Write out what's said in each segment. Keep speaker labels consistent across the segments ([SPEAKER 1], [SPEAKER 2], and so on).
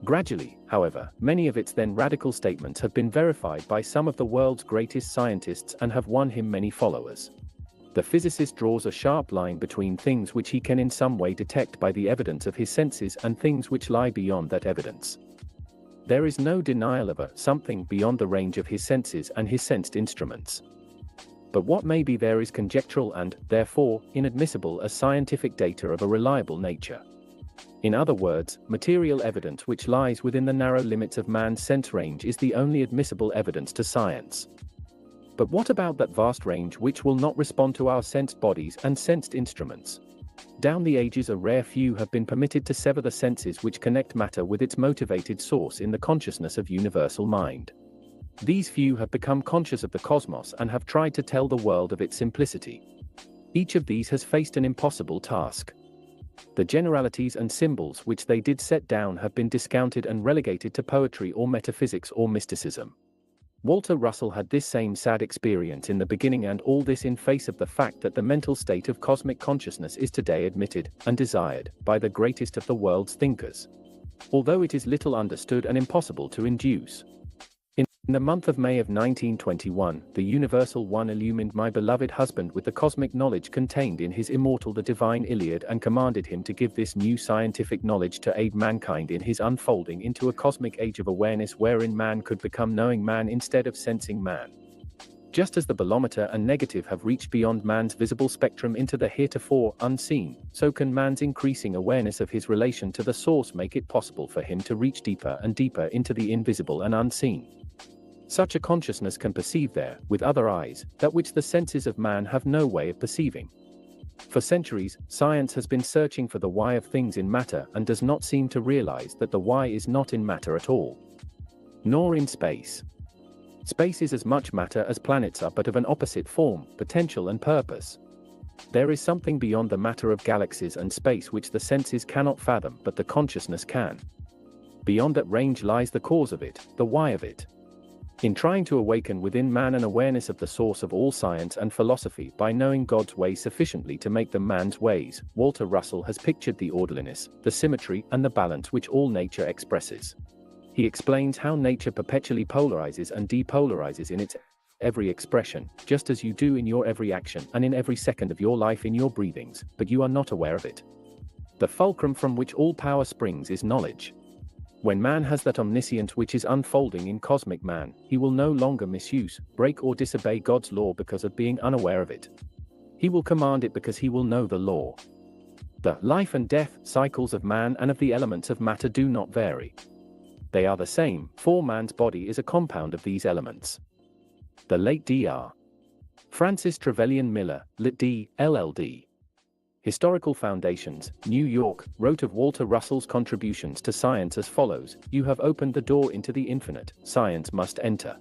[SPEAKER 1] Gradually, however, many of its then radical statements have been verified by some of the world's greatest scientists and have won him many followers. The physicist draws a sharp line between things which he can in some way detect by the evidence of his senses and things which lie beyond that evidence. There is no denial of a something beyond the range of his senses and his sensed instruments. But what may be there is conjectural and, therefore, inadmissible as scientific data of a reliable nature. In other words, material evidence which lies within the narrow limits of man's sense range is the only admissible evidence to science. But what about that vast range which will not respond to our sensed bodies and sensed instruments? Down the ages a rare few have been permitted to sever the senses which connect matter with its motivated source in the consciousness of universal mind. These few have become conscious of the cosmos and have tried to tell the world of its simplicity. Each of these has faced an impossible task. The generalities and symbols which they did set down have been discounted and relegated to poetry or metaphysics or mysticism. Walter Russell had this same sad experience in the beginning, and all this in face of the fact that the mental state of cosmic consciousness is today admitted and desired by the greatest of the world's thinkers, although it is little understood and impossible to induce. In the month of May of 1921, the Universal One illumined my beloved husband with the cosmic knowledge contained in his immortal The Divine Iliad and commanded him to give this new scientific knowledge to aid mankind in his unfolding into a cosmic age of awareness wherein man could become knowing man instead of sensing man. Just as the bolometer and negative have reached beyond man's visible spectrum into the heretofore unseen, so can man's increasing awareness of his relation to the source make it possible for him to reach deeper and deeper into the invisible and unseen. Such a consciousness can perceive there, with other eyes, that which the senses of man have no way of perceiving. For centuries, science has been searching for the why of things in matter and does not seem to realize that the why is not in matter at all, nor in space. Space is as much matter as planets are, but of an opposite form, potential and purpose. There is something beyond the matter of galaxies and space which the senses cannot fathom, but the consciousness can. Beyond that range lies the cause of it, the why of it. In trying to awaken within man an awareness of the source of all science and philosophy by knowing God's way sufficiently to make them man's ways, Walter Russell has pictured the orderliness, the symmetry and the balance which all nature expresses. He explains how nature perpetually polarizes and depolarizes in its every expression, just as you do in your every action and in every second of your life in your breathings, but you are not aware of it. The fulcrum from which all power springs is knowledge. When man has that omniscience which is unfolding in cosmic man, he will no longer misuse, break or disobey God's law because of being unaware of it. He will command it because he will know the law. The life and death cycles of man and of the elements of matter do not vary. They are the same, for man's body is a compound of these elements. The late Dr. Francis Trevelyan Miller, Lit. D. LLD. Historical Foundations, New York, wrote of Walter Russell's contributions to science as follows: "You have opened the door into the infinite, science must enter.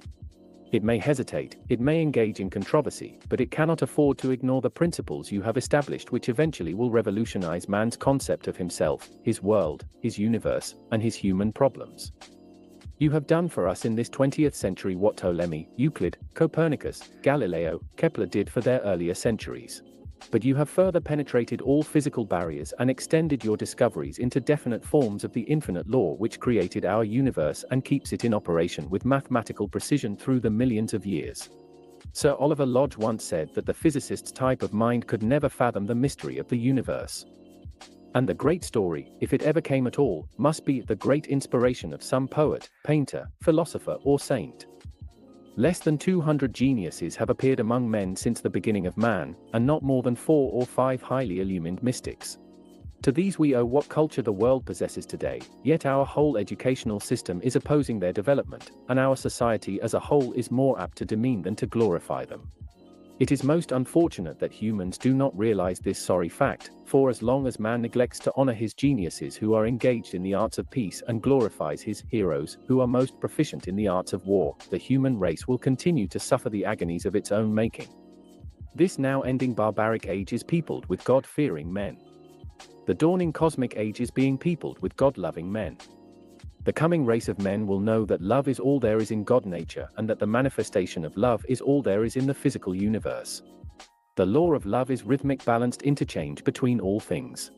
[SPEAKER 1] It may hesitate, it may engage in controversy, but it cannot afford to ignore the principles you have established which eventually will revolutionize man's concept of himself, his world, his universe, and his human problems. You have done for us in this 20th century what Ptolemy, Euclid, Copernicus, Galileo, Kepler did for their earlier centuries. But you have further penetrated all physical barriers and extended your discoveries into definite forms of the infinite law which created our universe and keeps it in operation with mathematical precision through the millions of years." Sir Oliver Lodge once said that the physicist's type of mind could never fathom the mystery of the universe. And the great story, if it ever came at all, must be the great inspiration of some poet, painter, philosopher or saint. Less than 200 geniuses have appeared among men since the beginning of man, and not more than 4 or 5 highly illumined mystics. To these we owe what culture the world possesses today, yet our whole educational system is opposing their development, and our society as a whole is more apt to demean than to glorify them. It is most unfortunate that humans do not realize this sorry fact, for as long as man neglects to honor his geniuses who are engaged in the arts of peace and glorifies his heroes who are most proficient in the arts of war, the human race will continue to suffer the agonies of its own making. This now ending barbaric age is peopled with God-fearing men. The dawning cosmic age is being peopled with God-loving men. The coming race of men will know that love is all there is in God nature and that the manifestation of love is all there is in the physical universe. The law of love is rhythmic balanced interchange between all things.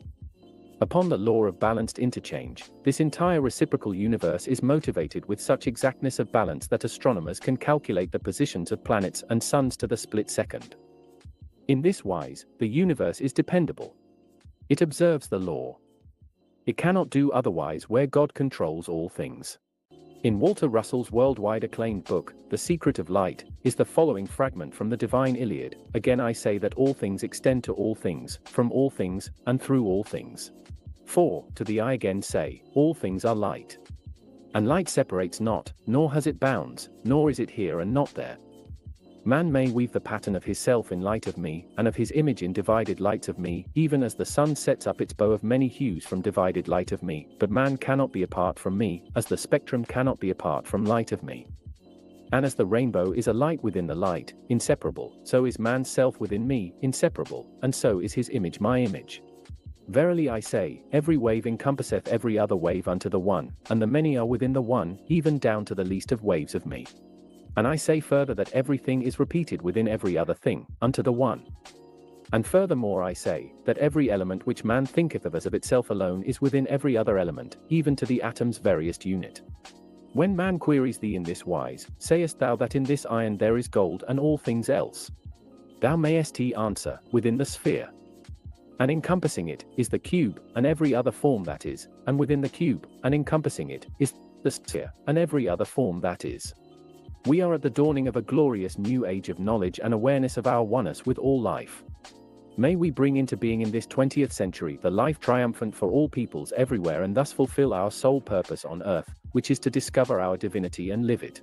[SPEAKER 1] Upon the law of balanced interchange, this entire reciprocal universe is motivated with such exactness of balance that astronomers can calculate the positions of planets and suns to the split second. In this wise, the universe is dependable. It observes the law. It cannot do otherwise where God controls all things. In Walter Russell's worldwide acclaimed book, The Secret of Light, is the following fragment from the Divine Iliad: "Again I say that all things extend to all things, from all things, and through all things. For, to the I again say, all things are light. And light separates not, nor has it bounds, nor is it here and not there. Man may weave the pattern of his self in light of me, and of his image in divided lights of me, even as the sun sets up its bow of many hues from divided light of me, but man cannot be apart from me, as the spectrum cannot be apart from light of me. And as the rainbow is a light within the light, inseparable, so is man's self within me, inseparable, and so is his image my image. Verily I say, every wave encompasseth every other wave unto the one, and the many are within the one, even down to the least of waves of me. And I say further that everything is repeated within every other thing, unto the one. And furthermore I say, that every element which man thinketh of as of itself alone is within every other element, even to the atom's veriest unit. When man queries thee in this wise, sayest thou that in this iron there is gold and all things else? Thou mayest answer, within the sphere. And encompassing it, is the cube, and every other form that is, and within the cube, and encompassing it, is the sphere, and every other form that is. We are at the dawning of a glorious new age of knowledge and awareness of our oneness with all life. May we bring into being in this 20th century the life triumphant for all peoples everywhere, and thus fulfill our sole purpose on earth, which is to discover our divinity and live it.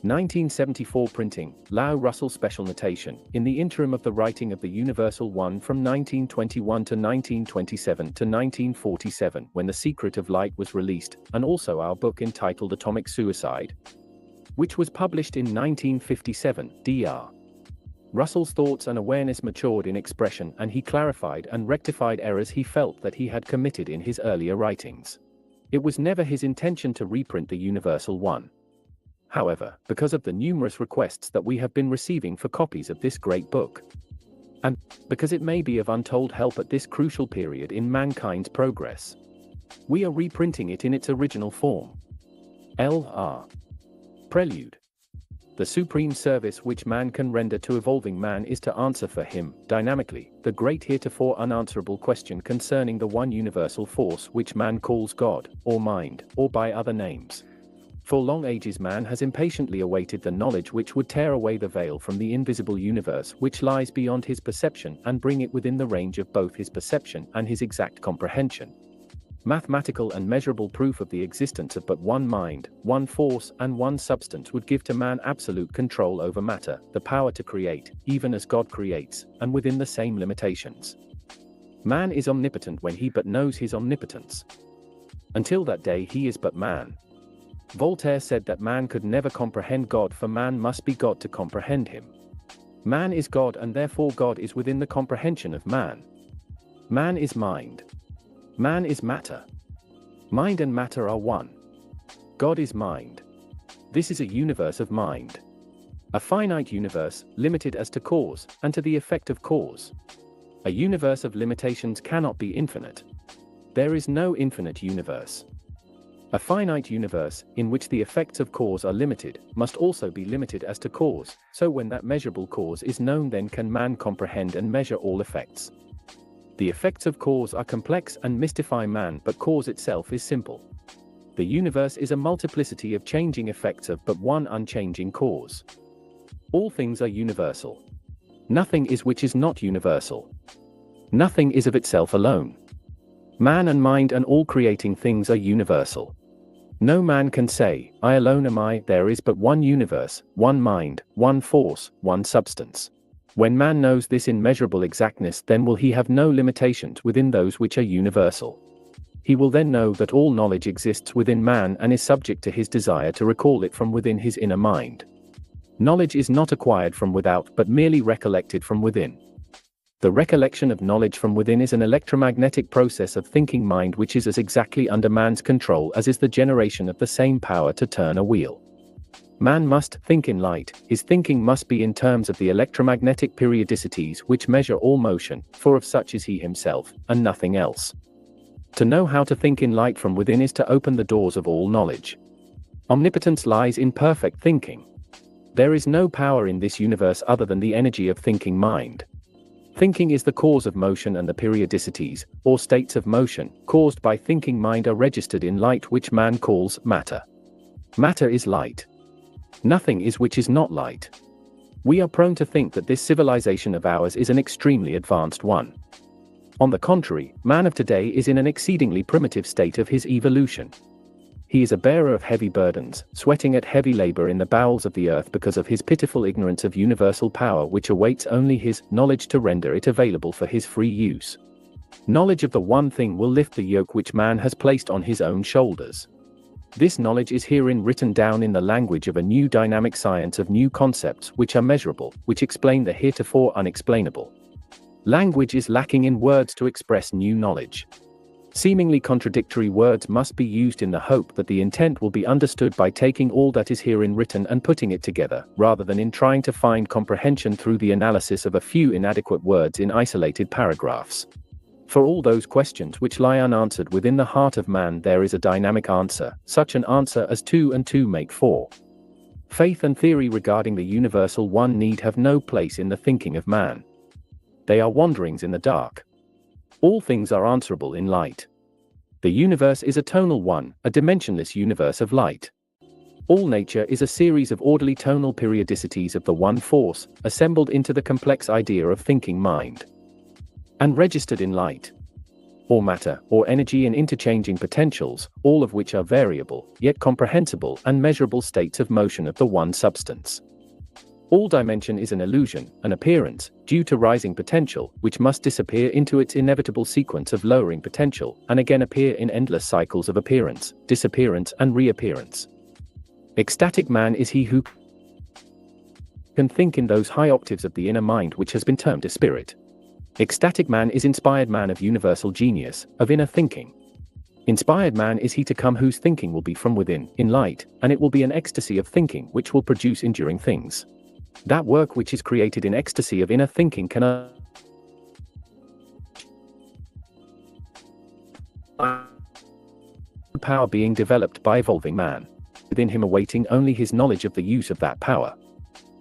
[SPEAKER 1] 1974 printing, Russel special notation, in the interim of the writing of the Universal One from 1921 to 1927 to 1947, when The Secret of Light was released, and also our book entitled Atomic Suicide, which was published in 1957, Dr. Russell's thoughts and awareness matured in expression, and he clarified and rectified errors he felt that he had committed in his earlier writings. It was never his intention to reprint the Universal One. However, because of the numerous requests that we have been receiving for copies of this great book, and because it may be of untold help at this crucial period in mankind's progress, we are reprinting it in its original form. L.R. Prelude. The supreme service which man can render to evolving man is to answer for him, dynamically, the great heretofore unanswerable question concerning the one universal force which man calls God, or mind, or by other names. For long ages man has impatiently awaited the knowledge which would tear away the veil from the invisible universe which lies beyond his perception and bring it within the range of both his perception and his exact comprehension. Mathematical and measurable proof of the existence of but one mind, one force, and one substance would give to man absolute control over matter, the power to create, even as God creates, and within the same limitations. Man is omnipotent when he but knows his omnipotence. Until that day he is but man. Voltaire said that man could never comprehend God, for man must be God to comprehend him. Man is God, and therefore God is within the comprehension of man. Man is mind. Man is matter. Mind and matter are one. God is mind. This is a universe of mind. A finite universe, limited as to cause, and to the effect of cause. A universe of limitations cannot be infinite. There is no infinite universe. A finite universe, in which the effects of cause are limited, must also be limited as to cause, so when that measurable cause is known, then can man comprehend and measure all effects. The effects of cause are complex and mystify man, but cause itself is simple. The universe is a multiplicity of changing effects of but one unchanging cause. All things are universal. Nothing is which is not universal. Nothing is of itself alone. Man and mind and all creating things are universal. No man can say, I alone am I. There is but one universe, one mind, one force, one substance. When man knows this in measurable exactness, then will he have no limitations within those which are universal. He will then know that all knowledge exists within man and is subject to his desire to recall it from within his inner mind. Knowledge is not acquired from without, but merely recollected from within. The recollection of knowledge from within is an electromagnetic process of thinking mind which is as exactly under man's control as is the generation of the same power to turn a wheel. Man must think in light. His thinking must be in terms of the electromagnetic periodicities which measure all motion, for of such is he himself, and nothing else. To know how to think in light from within is to open the doors of all knowledge. Omnipotence lies in perfect thinking. There is no power in this universe other than the energy of thinking mind. Thinking is the cause of motion, and the periodicities, or states of motion, caused by thinking mind are registered in light, which man calls matter. Matter is light. Nothing is which is not light. We are prone to think that this civilization of ours is an extremely advanced one. On the contrary, man of today is in an exceedingly primitive state of his evolution. He is a bearer of heavy burdens, sweating at heavy labor in the bowels of the earth because of his pitiful ignorance of universal power, which awaits only his knowledge to render it available for his free use. Knowledge of the one thing will lift the yoke which man has placed on his own shoulders. This knowledge is herein written down in the language of a new dynamic science of new concepts which are measurable, which explain the heretofore unexplainable. Language is lacking in words to express new knowledge. Seemingly contradictory words must be used in the hope that the intent will be understood by taking all that is herein written and putting it together, rather than in trying to find comprehension through the analysis of a few inadequate words in isolated paragraphs. For all those questions which lie unanswered within the heart of man, there is a dynamic answer, such an answer as 2 and 2 make 4. Faith and theory regarding the universal one need have no place in the thinking of man. They are wanderings in the dark. All things are answerable in light. The universe is a tonal one, a dimensionless universe of light. All nature is a series of orderly tonal periodicities of the one force, assembled into the complex idea of thinking mind, and registered in light, or matter, or energy, in interchanging potentials, all of which are variable, yet comprehensible and measurable states of motion of the one substance. All dimension is an illusion, an appearance, due to rising potential, which must disappear into its inevitable sequence of lowering potential, and again appear in endless cycles of appearance, disappearance, and reappearance. Ecstatic man is he who can think in those high octaves of the inner mind which has been termed a spirit. Ecstatic man is inspired man of universal genius, of inner thinking. Inspired man is he to come whose thinking will be from within, in light, and it will be an ecstasy of thinking which will produce enduring things. That work which is created in ecstasy of inner thinking can power being developed by evolving man, within him awaiting only his knowledge of the use of that power.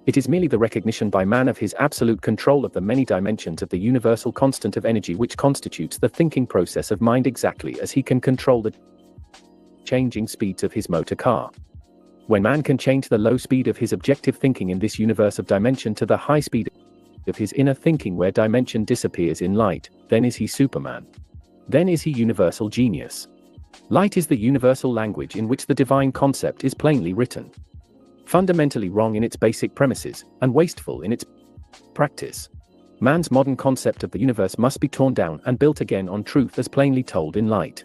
[SPEAKER 1] It is merely the recognition by man of his absolute control of the many dimensions of the universal constant of energy which constitutes the thinking process of mind, exactly as he can control the changing speeds of his motor car. When man can change the low speed of his objective thinking in this universe of dimension to the high speed of his inner thinking where dimension disappears in light, then is he Superman. Then is he universal genius. Light is the universal language in which the divine concept is plainly written. Fundamentally wrong in its basic premises, and wasteful in its practice, man's modern concept of the universe must be torn down and built again on truth as plainly told in light.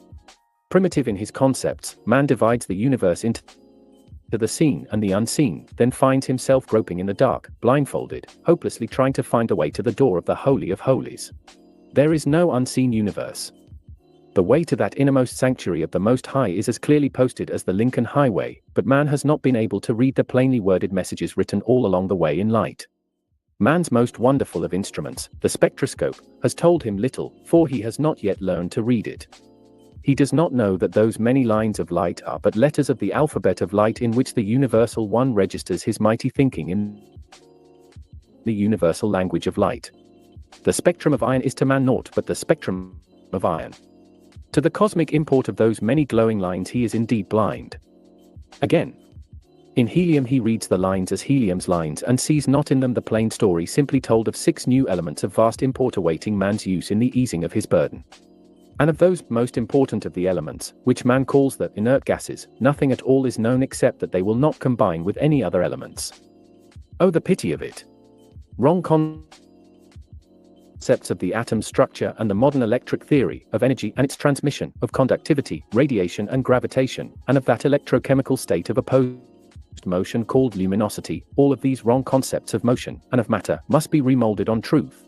[SPEAKER 1] Primitive in his concepts, man divides the universe into the seen and the unseen, then finds himself groping in the dark, blindfolded, hopelessly trying to find the way to the door of the Holy of Holies. There is no unseen universe. The way to that innermost sanctuary of the Most High is as clearly posted as the Lincoln Highway, but man has not been able to read the plainly worded messages written all along the way in light. Man's most wonderful of instruments, the spectroscope, has told him little, for he has not yet learned to read it. He does not know that those many lines of light are but letters of the alphabet of light in which the Universal One registers his mighty thinking in the universal language of light. The spectrum of iron is to man naught but the spectrum of iron. To the cosmic import of those many glowing lines he is indeed blind. Again, in helium he reads the lines as helium's lines and sees not in them the plain story simply told of 6 new elements of vast import awaiting man's use in the easing of his burden. And of those most important of the elements, which man calls the inert gases, nothing at all is known except that they will not combine with any other elements. Oh, the pity of it! Wrong concepts of the atom structure and the modern electric theory, of energy and its transmission, of conductivity, radiation and gravitation, and of that electrochemical state of opposed motion called luminosity, all of these wrong concepts of motion, and of matter, must be remolded on truth.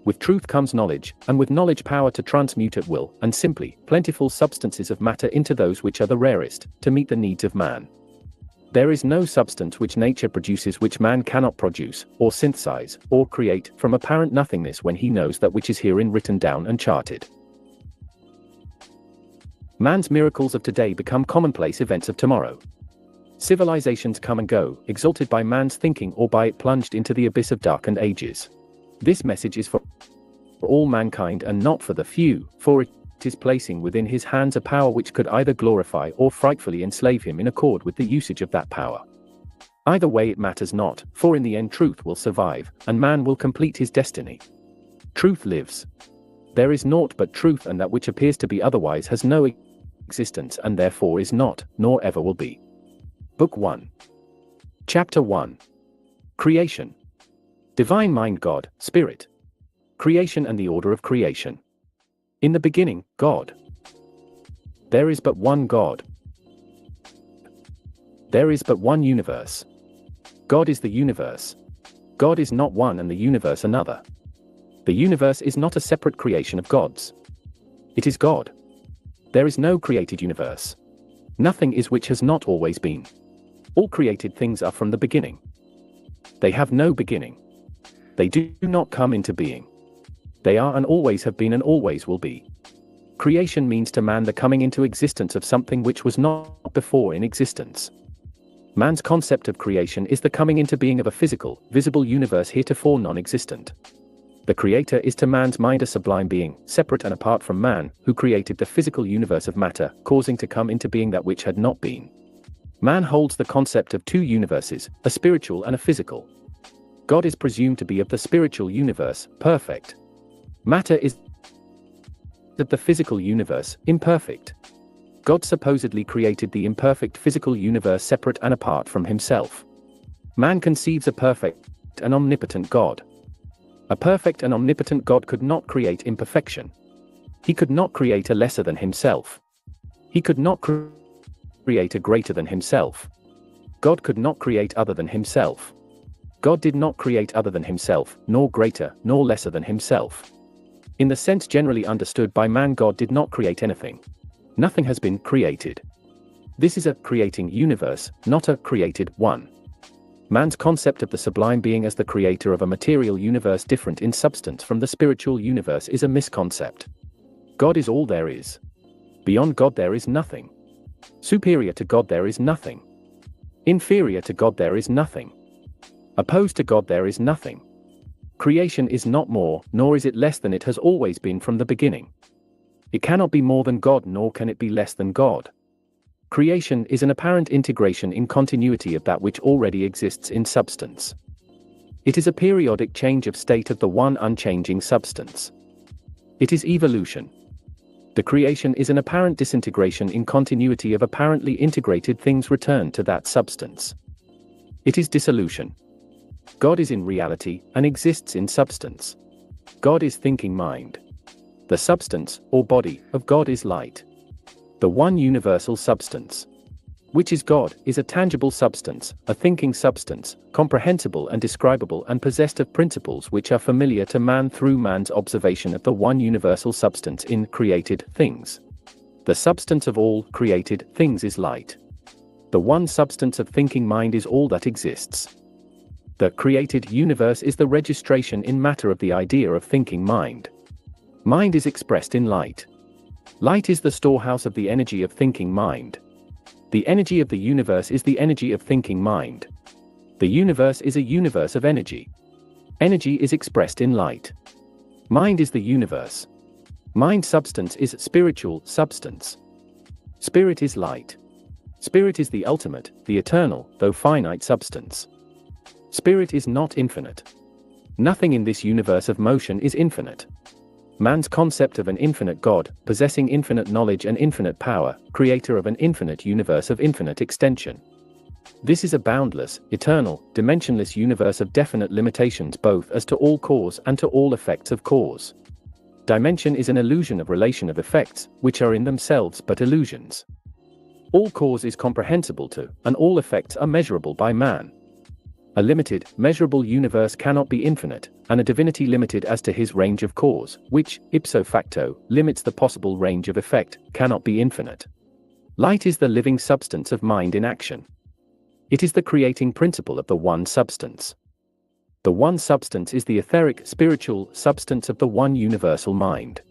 [SPEAKER 1] With truth comes knowledge, and with knowledge power to transmute at will, and simply, plentiful substances of matter into those which are the rarest, to meet the needs of man. There is no substance which nature produces which man cannot produce, or synthesize, or create, from apparent nothingness when he knows that which is herein written down and charted. Man's miracles of today become commonplace events of tomorrow. Civilizations come and go, exalted by man's thinking or by it plunged into the abyss of darkened ages. This message is for all mankind and not for the few, for it is placing within his hands a power which could either glorify or frightfully enslave him in accord with the usage of that power. Either way it matters not, for in the end truth will survive, and man will complete his destiny. Truth lives. There is naught but truth, and that which appears to be otherwise has no existence and therefore is not, nor ever will be. Book 1. Chapter 1. Creation. Divine Mind, God, Spirit. Creation and the order of creation. In the beginning, God. There is but one God. There is but one universe. God is the universe. God is not one and the universe another. The universe is not a separate creation of God's. It is God. There is no created universe. Nothing is which has not always been. All created things are from the beginning. They have no beginning. They do not come into being. They are and always have been and always will be. Creation means to man the coming into existence of something which was not before in existence. Man's concept of creation is the coming into being of a physical, visible universe heretofore non-existent. The Creator is to man's mind a sublime being, separate and apart from man, who created the physical universe of matter, causing to come into being that which had not been. Man holds the concept of two universes, a spiritual and a physical. God is presumed to be of the spiritual universe, perfect. Matter is of the physical universe, imperfect. God supposedly created the imperfect physical universe separate and apart from himself. Man conceives a perfect and omnipotent God. A perfect and omnipotent God could not create imperfection. He could not create a lesser than himself. He could not create a greater than himself. God could not create other than himself. God did not create other than himself, nor greater, nor lesser than himself. In the sense generally understood by man, God did not create anything. Nothing has been created. This is a creating universe, not a created one. Man's concept of the sublime being as the creator of a material universe different in substance from the spiritual universe is a misconcept. God is all there is. Beyond God there is nothing. Superior to God there is nothing. Inferior to God there is nothing. Opposed to God there is nothing. Creation is not more, nor is it less than it has always been from the beginning. It cannot be more than God, nor can it be less than God. Creation is an apparent integration in continuity of that which already exists in substance. It is a periodic change of state of the one unchanging substance. It is evolution. The creation is an apparent disintegration in continuity of apparently integrated things returned to that substance. It is dissolution. God is in reality, and exists in substance. God is thinking mind. The substance, or body, of God is light. The one universal substance, which is God, is a tangible substance, a thinking substance, comprehensible and describable and possessed of principles which are familiar to man through man's observation of the one universal substance in created things. The substance of all created things is light. The one substance of thinking mind is all that exists. The created universe is the registration in matter of the idea of thinking mind. Mind is expressed in light. Light is the storehouse of the energy of thinking mind. The energy of the universe is the energy of thinking mind. The universe is a universe of energy. Energy is expressed in light. Mind is the universe. Mind substance is spiritual substance. Spirit is light. Spirit is the ultimate, the eternal, though finite substance. Spirit is not infinite. Nothing in this universe of motion is infinite. Man's concept of an infinite God, possessing infinite knowledge and infinite power, creator of an infinite universe of infinite extension. This is a boundless, eternal, dimensionless universe of definite limitations both as to all cause and to all effects of cause. Dimension is an illusion of relation of effects, which are in themselves but illusions. All cause is comprehensible to, and all effects are measurable by man. A limited, measurable universe cannot be infinite, and a divinity limited as to his range of cause, which, ipso facto, limits the possible range of effect, cannot be infinite. Light is the living substance of mind in action. It is the creating principle of the one substance. The one substance is the etheric, spiritual substance of the one universal mind.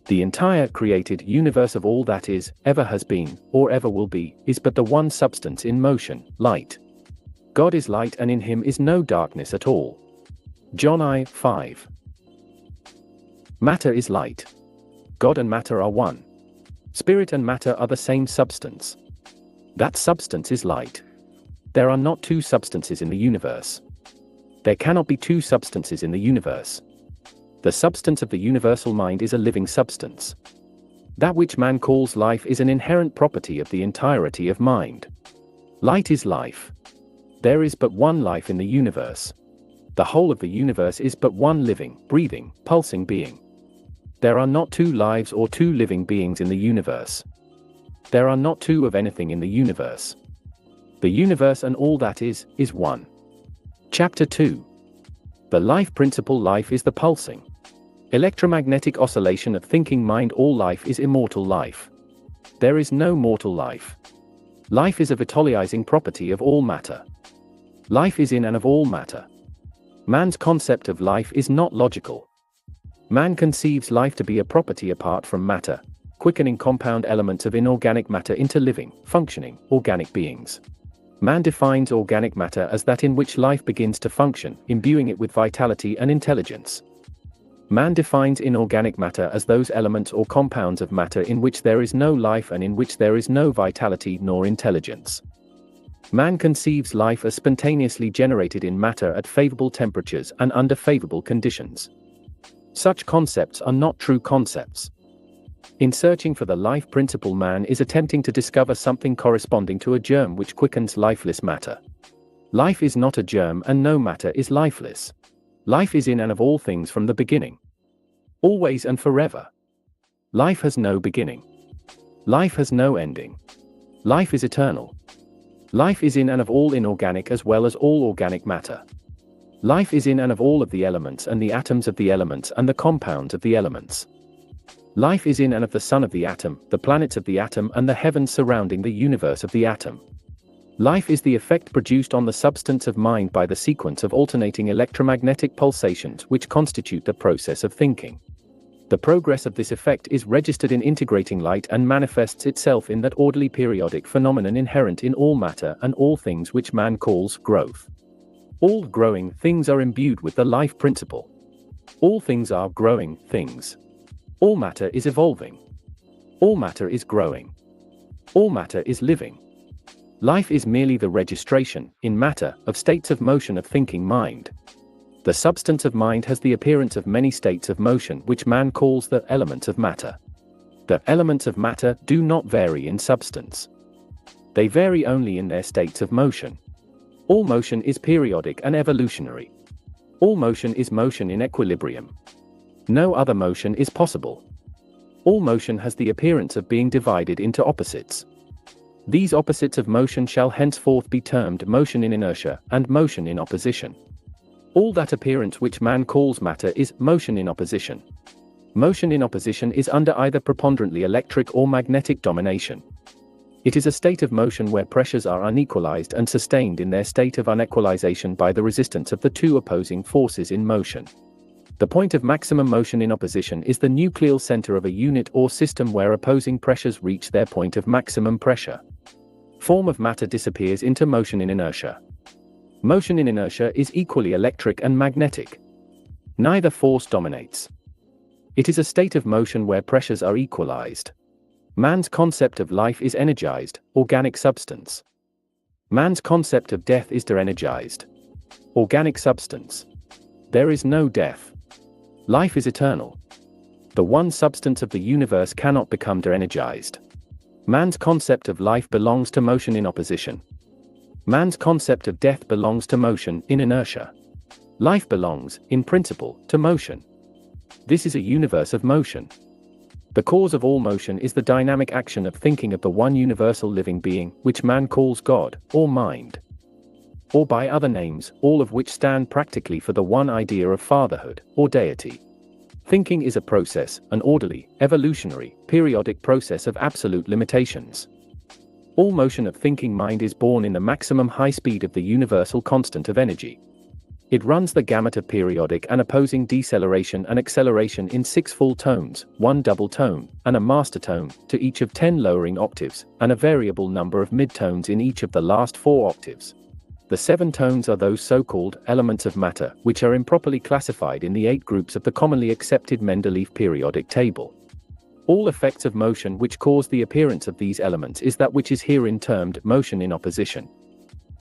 [SPEAKER 1] The entire created universe of all that is, ever has been, or ever will be, is but the one substance in motion, light. God is light and in him is no darkness at all. John I, 5. Matter is light. God and matter are one. Spirit and matter are the same substance. That substance is light. There are not two substances in the universe. There cannot be two substances in the universe. The substance of the universal mind is a living substance. That which man calls life is an inherent property of the entirety of mind. Light is life. There is but one life in the universe. The whole of the universe is but one living, breathing, pulsing being. There are not two lives or two living beings in the universe. There are not two of anything in the universe. The universe and all that is one. Chapter 2. The life principle. Life is the pulsing, electromagnetic oscillation of thinking mind. All life is immortal life. There is no mortal life. Life is a vitalizing property of all matter. Life is in and of all matter. Man's concept of life is not logical. Man conceives life to be a property apart from matter, quickening compound elements of inorganic matter into living, functioning, organic beings. Man defines organic matter as that in which life begins to function, imbuing it with vitality and intelligence. Man defines inorganic matter as those elements or compounds of matter in which there is no life and in which there is no vitality nor intelligence. Man conceives life as spontaneously generated in matter at favorable temperatures and under favorable conditions. Such concepts are not true concepts. In searching for the life principle, man is attempting to discover something corresponding to a germ which quickens lifeless matter. Life is not a germ and no matter is lifeless. Life is in and of all things from the beginning. Always and forever. Life has no beginning. Life has no ending. Life is eternal. Life is in and of all inorganic as well as all organic matter. Life is in and of all of the elements and the atoms of the elements and the compounds of the elements. Life is in and of the sun of the atom, the planets of the atom and the heavens surrounding the universe of the atom. Life is the effect produced on the substance of mind by the sequence of alternating electromagnetic pulsations which constitute the process of thinking. The progress of this effect is registered in integrating light and manifests itself in that orderly periodic phenomenon inherent in all matter and all things which man calls growth. All growing things are imbued with the life principle. All things are growing things. All matter is evolving. All matter is growing. All matter is living. Life is merely the registration, in matter, of states of motion of thinking mind. The substance of mind has the appearance of many states of motion which man calls the elements of matter. The elements of matter do not vary in substance. They vary only in their states of motion. All motion is periodic and evolutionary. All motion is motion in equilibrium. No other motion is possible. All motion has the appearance of being divided into opposites. These opposites of motion shall henceforth be termed motion in inertia and motion in opposition. All that appearance which man calls matter is motion in opposition. Motion in opposition is under either preponderantly electric or magnetic domination. It is a state of motion where pressures are unequalized and sustained in their state of unequalization by the resistance of the two opposing forces in motion. The point of maximum motion in opposition is the nucleal center of a unit or system where opposing pressures reach their point of maximum pressure. Form of matter disappears into motion in inertia. Motion in inertia is equally electric and magnetic. Neither force dominates. It is a state of motion where pressures are equalized. Man's concept of life is energized, organic substance. Man's concept of death is de-energized, organic substance. There is no death. Life is eternal. The one substance of the universe cannot become de-energized. Man's concept of life belongs to motion in opposition. Man's concept of death belongs to motion in inertia. Life belongs, in principle, to motion. This is a universe of motion. The cause of all motion is the dynamic action of thinking of the one universal living being, which man calls God, or mind. Or by other names, all of which stand practically for the one idea of fatherhood, or deity. Thinking is a process, an orderly, evolutionary, periodic process of absolute limitations. All motion of thinking mind is born in the maximum high speed of the universal constant of energy. It runs the gamut of periodic and opposing deceleration and acceleration in 6 full tones, 1 double tone, and a master tone, to each of 10 lowering octaves, and a variable number of midtones in each of the last 4 octaves. The 7 tones are those so-called elements of matter, which are improperly classified in the 8 groups of the commonly accepted Mendeleev periodic table. All effects of motion which cause the appearance of these elements is that which is herein termed motion in opposition.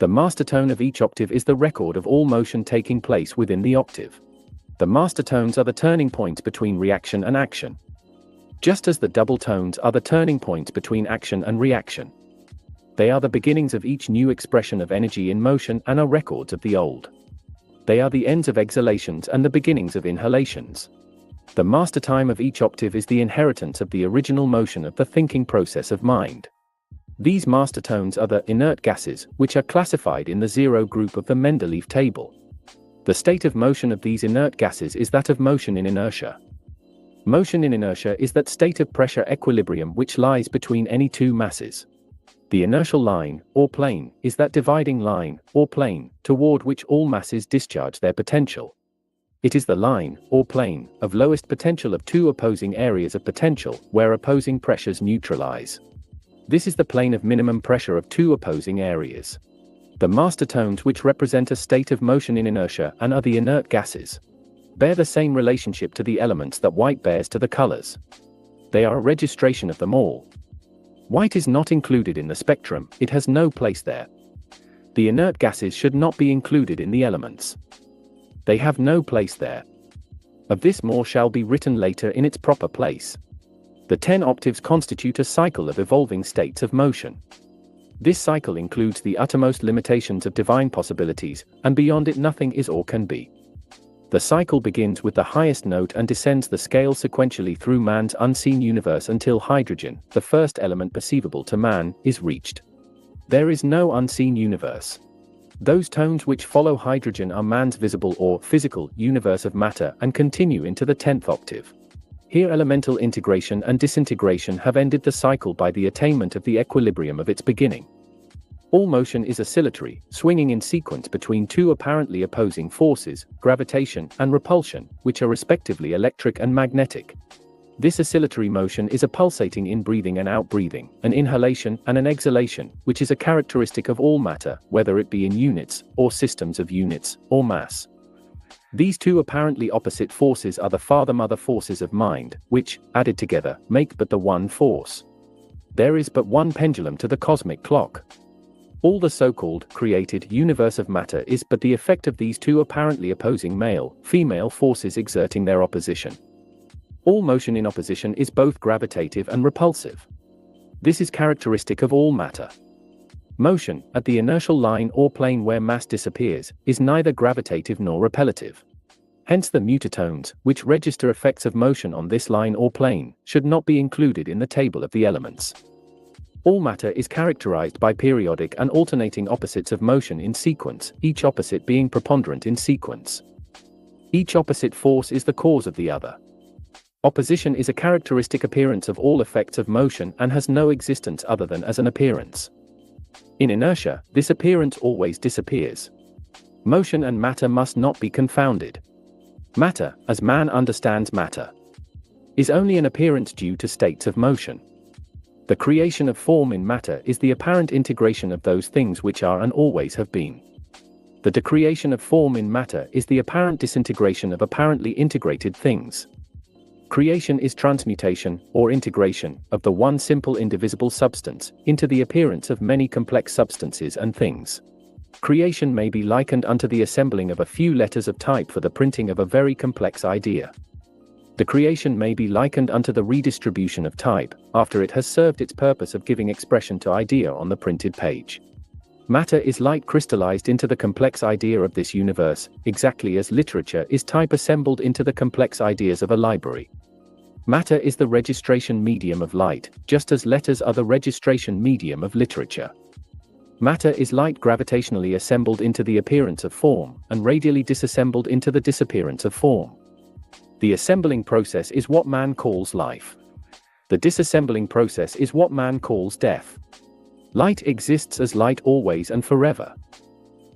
[SPEAKER 1] The master tone of each octave is the record of all motion taking place within the octave. The master tones are the turning points between reaction and action, just as the double tones are the turning points between action and reaction. They are the beginnings of each new expression of energy in motion and are records of the old. They are the ends of exhalations and the beginnings of inhalations. The master time of each octave is the inheritance of the original motion of the thinking process of mind. These master tones are the inert gases, which are classified in the 0 group of the Mendeleev table. The state of motion of these inert gases is that of motion in inertia. Motion in inertia is that state of pressure equilibrium which lies between any 2 masses. The inertial line, or plane, is that dividing line, or plane, toward which all masses discharge their potential. It is the line, or plane, of lowest potential of 2 opposing areas of potential, where opposing pressures neutralize. This is the plane of minimum pressure of 2 opposing areas. The master tones, which represent a state of motion in inertia and are the inert gases, bear the same relationship to the elements that white bears to the colors. They are a registration of them all. White is not included in the spectrum, it has no place there. The inert gases should not be included in the elements. They have no place there. Of this more shall be written later in its proper place. The 10 octaves constitute a cycle of evolving states of motion. This cycle includes the uttermost limitations of divine possibilities, and beyond it nothing is or can be. The cycle begins with the highest note and descends the scale sequentially through man's unseen universe until hydrogen, the first element perceivable to man, is reached. There is no unseen universe. Those tones which follow hydrogen are man's visible or physical universe of matter and continue into the 10th octave. Here elemental integration and disintegration have ended the cycle by the attainment of the equilibrium of its beginning. All motion is oscillatory, swinging in sequence between 2 apparently opposing forces, gravitation and repulsion, which are respectively electric and magnetic. This oscillatory motion is a pulsating in-breathing and out-breathing, an inhalation and an exhalation, which is a characteristic of all matter, whether it be in units, or systems of units, or mass. These 2 apparently opposite forces are the father-mother forces of mind, which, added together, make but the one force. There is but one pendulum to the cosmic clock. All the so-called created universe of matter is but the effect of these 2 apparently opposing male-female forces exerting their opposition. All motion in opposition is both gravitative and repulsive. This is characteristic of all matter. Motion, at the inertial line or plane where mass disappears, is neither gravitative nor repellative. Hence the mutatones, which register effects of motion on this line or plane, should not be included in the table of the elements. All matter is characterized by periodic and alternating opposites of motion in sequence, each opposite being preponderant in sequence. Each opposite force is the cause of the other. Opposition is a characteristic appearance of all effects of motion and has no existence other than as an appearance. In inertia, this appearance always disappears. Motion and matter must not be confounded. Matter, as man understands matter, is only an appearance due to states of motion. The creation of form in matter is the apparent integration of those things which are and always have been. The decreation of form in matter is the apparent disintegration of apparently integrated things. Creation is transmutation, or integration, of the one simple indivisible substance, into the appearance of many complex substances and things. Creation may be likened unto the assembling of a few letters of type for the printing of a very complex idea. The creation may be likened unto the redistribution of type, after it has served its purpose of giving expression to idea on the printed page. Matter is light crystallized into the complex idea of this universe, exactly as literature is type assembled into the complex ideas of a library. Matter is the registration medium of light, just as letters are the registration medium of literature. Matter is light gravitationally assembled into the appearance of form, and radially disassembled into the disappearance of form. The assembling process is what man calls life. The disassembling process is what man calls death. Light exists as light always and forever.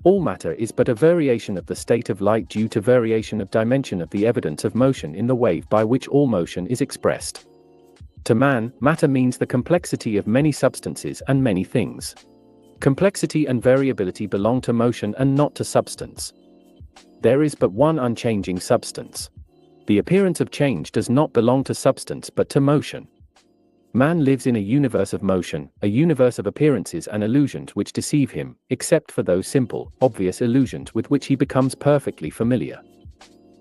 [SPEAKER 1] All matter is but a variation of the state of light due to variation of dimension of the evidence of motion in the wave by which all motion is expressed. To man, matter means the complexity of many substances and many things. Complexity and variability belong to motion and not to substance. There is but one unchanging substance. The appearance of change does not belong to substance but to motion. Man lives in a universe of motion, a universe of appearances and illusions which deceive him, except for those simple, obvious illusions with which he becomes perfectly familiar.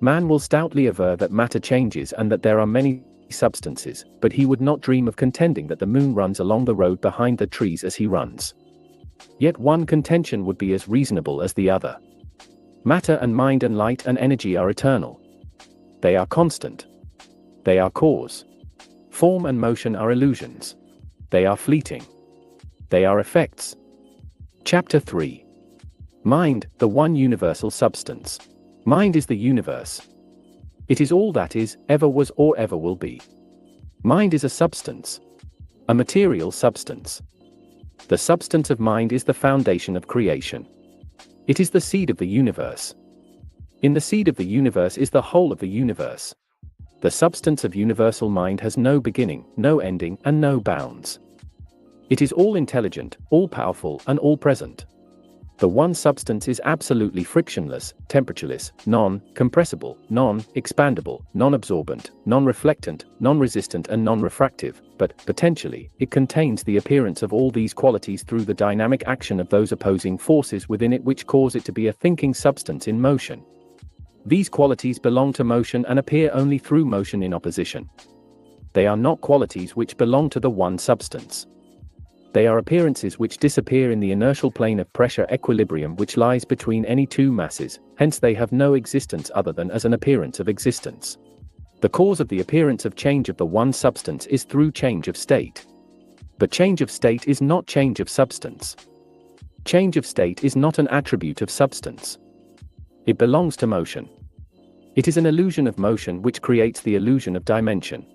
[SPEAKER 1] Man will stoutly aver that matter changes and that there are many substances, but he would not dream of contending that the moon runs along the road behind the trees as he runs. Yet one contention would be as reasonable as the other. Matter and mind and light and energy are eternal. They are constant. They are cause. Form and motion are illusions. They are fleeting. They are effects. Chapter 3. Mind, the one universal substance. Mind is the universe. It is all that is, ever was or ever will be. Mind is a substance. A material substance. The substance of mind is the foundation of creation. It is the seed of the universe. In the seed of the universe is the whole of the universe. The substance of universal mind has no beginning, no ending, and no bounds. It is all intelligent, all powerful, and all present. The one substance is absolutely frictionless, temperatureless, non-compressible, non-expandable, non-absorbent, non-reflectant, non-resistant, and non-refractive, but, potentially, it contains the appearance of all these qualities through the dynamic action of those opposing forces within it which cause it to be a thinking substance in motion. These qualities belong to motion and appear only through motion in opposition. They are not qualities which belong to the one substance. They are appearances which disappear in the inertial plane of pressure equilibrium which lies between any two masses, hence they have no existence other than as an appearance of existence. The cause of the appearance of change of the one substance is through change of state. But change of state is not change of substance. Change of state is not an attribute of substance. It belongs to motion. It is an illusion of motion which creates the illusion of dimension.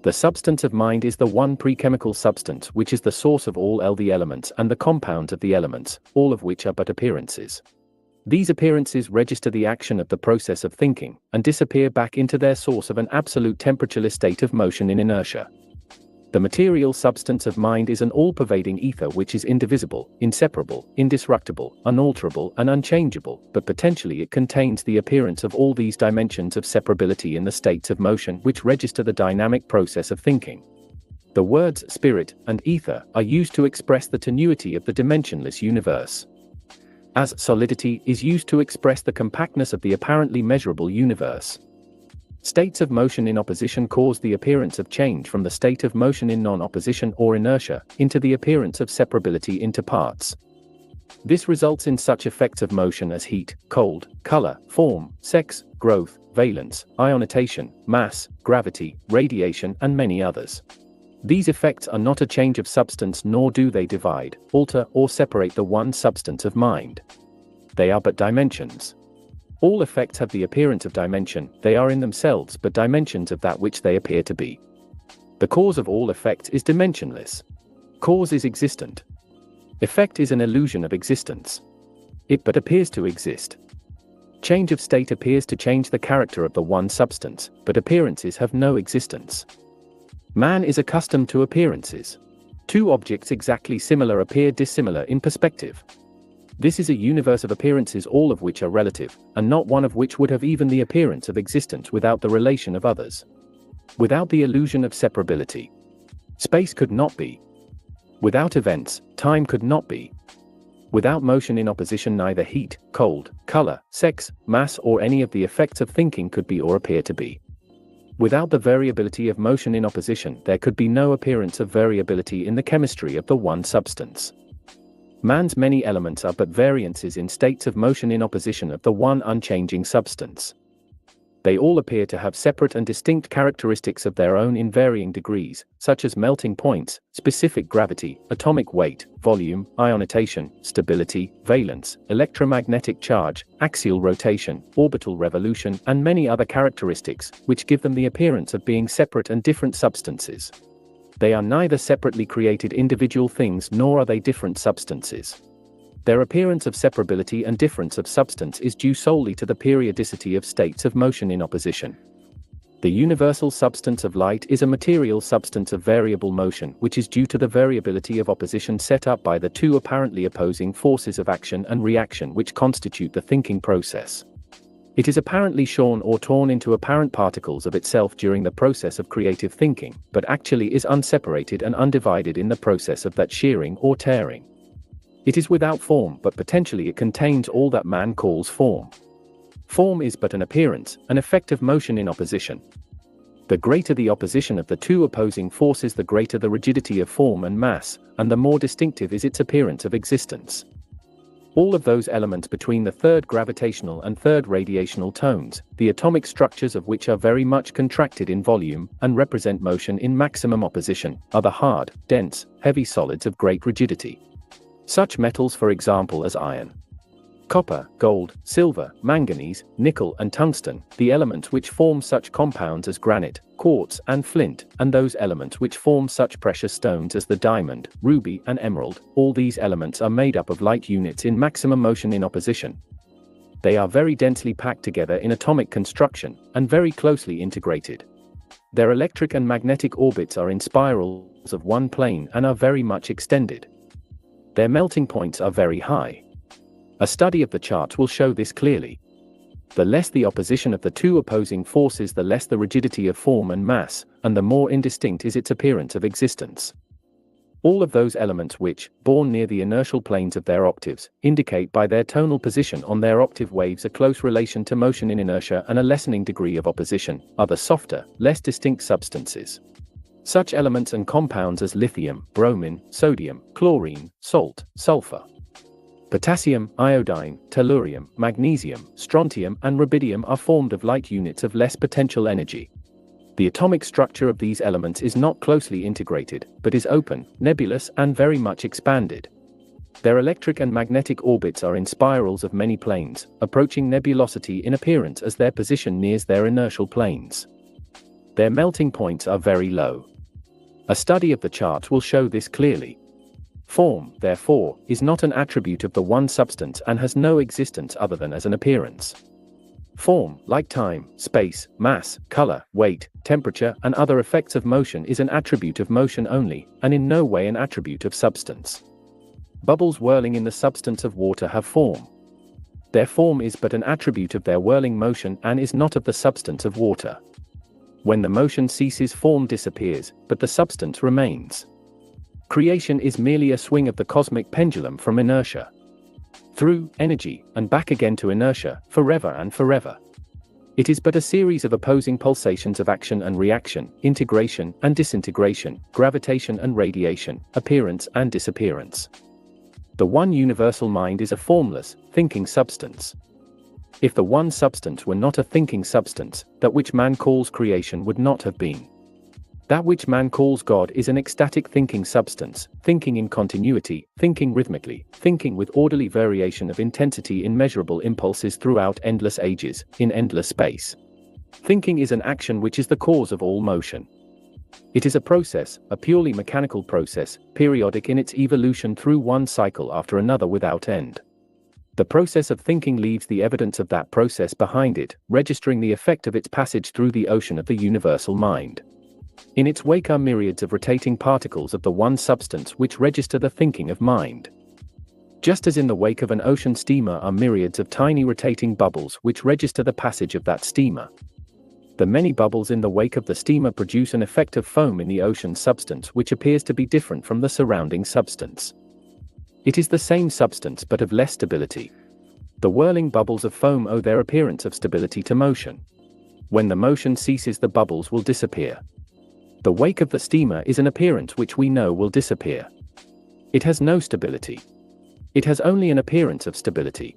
[SPEAKER 1] The substance of mind is the one pre-chemical substance which is the source of all the elements and the compounds of the elements, all of which are but appearances. These appearances register the action of the process of thinking, and disappear back into their source of an absolute temperatureless state of motion in inertia. The material substance of mind is an all-pervading ether which is indivisible, inseparable, indestructible, unalterable, and unchangeable, but potentially it contains the appearance of all these dimensions of separability in the states of motion which register the dynamic process of thinking. The words spirit and ether are used to express the tenuity of the dimensionless universe, as solidity is used to express the compactness of the apparently measurable universe. States of motion in opposition cause the appearance of change from the state of motion in non-opposition or inertia, into the appearance of separability into parts. This results in such effects of motion as heat, cold, color, form, sex, growth, valence, ionization, mass, gravity, radiation, and many others. These effects are not a change of substance nor do they divide, alter, or separate the one substance of mind. They are but dimensions. All effects have the appearance of dimension, they are in themselves but dimensions of that which they appear to be. The cause of all effects is dimensionless. Cause is existent. Effect is an illusion of existence. It but appears to exist. Change of state appears to change the character of the one substance, but appearances have no existence. Man is accustomed to appearances. Two objects exactly similar appear dissimilar in perspective. This is a universe of appearances, all of which are relative, and not one of which would have even the appearance of existence without the relation of others. Without the illusion of separability, space could not be. Without events, time could not be. Without motion in opposition, neither heat, cold, color, sex, mass, or any of the effects of thinking could be or appear to be. Without the variability of motion in opposition, there could be no appearance of variability in the chemistry of the one substance. Man's many elements are but variances in states of motion in opposition of the one unchanging substance. They all appear to have separate and distinct characteristics of their own in varying degrees, such as melting points, specific gravity, atomic weight, volume, ionization, stability, valence, electromagnetic charge, axial rotation, orbital revolution, and many other characteristics, which give them the appearance of being separate and different substances. They are neither separately created individual things nor are they different substances. Their appearance of separability and difference of substance is due solely to the periodicity of states of motion in opposition. The universal substance of light is a material substance of variable motion, which is due to the variability of opposition set up by the two apparently opposing forces of action and reaction which constitute the thinking process. It is apparently shorn or torn into apparent particles of itself during the process of creative thinking, but actually is unseparated and undivided in the process of that shearing or tearing. It is without form, but potentially it contains all that man calls form. Form is but an appearance, an effect of motion in opposition. The greater the opposition of the two opposing forces, the greater the rigidity of form and mass, and the more distinctive is its appearance of existence. All of those elements between the third gravitational and third radiational tones, the atomic structures of which are very much contracted in volume, and represent motion in maximum opposition, are the hard, dense, heavy solids of great rigidity. Such metals, for example, as iron, copper, gold, silver, manganese, nickel and tungsten, the elements which form such compounds as granite, quartz and flint, and those elements which form such precious stones as the diamond, ruby and emerald, all these elements are made up of light units in maximum motion in opposition. They are very densely packed together in atomic construction, and very closely integrated. Their electric and magnetic orbits are in spirals of one plane and are very much extended. Their melting points are very high. A study of the charts will show this clearly. The less the opposition of the two opposing forces, the less the rigidity of form and mass, and the more indistinct is its appearance of existence. All of those elements which, born near the inertial planes of their octaves, indicate by their tonal position on their octave waves a close relation to motion in inertia and a lessening degree of opposition, are the softer, less distinct substances. Such elements and compounds as lithium, bromine, sodium, chlorine, salt, sulfur, potassium, iodine, tellurium, magnesium, strontium and rubidium are formed of light units of less potential energy. The atomic structure of these elements is not closely integrated, but is open, nebulous and very much expanded. Their electric and magnetic orbits are in spirals of many planes, approaching nebulosity in appearance as their position nears their inertial planes. Their melting points are very low. A study of the chart will show this clearly. Form, therefore, is not an attribute of the one substance and has no existence other than as an appearance. Form, like time, space, mass, color, weight, temperature, and other effects of motion, is an attribute of motion only, and in no way an attribute of substance. Bubbles whirling in the substance of water have form. Their form is but an attribute of their whirling motion and is not of the substance of water. When the motion ceases, form disappears, but the substance remains. Creation is merely a swing of the cosmic pendulum from inertia through energy, and back again to inertia, forever and forever. It is but a series of opposing pulsations of action and reaction, integration and disintegration, gravitation and radiation, appearance and disappearance. The one universal mind is a formless, thinking substance. If the one substance were not a thinking substance, that which man calls creation would not have been. That which man calls God is an ecstatic thinking substance, thinking in continuity, thinking rhythmically, thinking with orderly variation of intensity in measurable impulses throughout endless ages, in endless space. Thinking is an action which is the cause of all motion. It is a process, a purely mechanical process, periodic in its evolution through one cycle after another without end. The process of thinking leaves the evidence of that process behind it, registering the effect of its passage through the ocean of the universal mind. In its wake are myriads of rotating particles of the one substance which register the thinking of mind. Just as in the wake of an ocean steamer are myriads of tiny rotating bubbles which register the passage of that steamer. The many bubbles in the wake of the steamer produce an effect of foam in the ocean substance which appears to be different from the surrounding substance. It is the same substance but of less stability. The whirling bubbles of foam owe their appearance of stability to motion. When the motion ceases, the bubbles will disappear. The wake of the steamer is an appearance which we know will disappear. It has no stability. It has only an appearance of stability.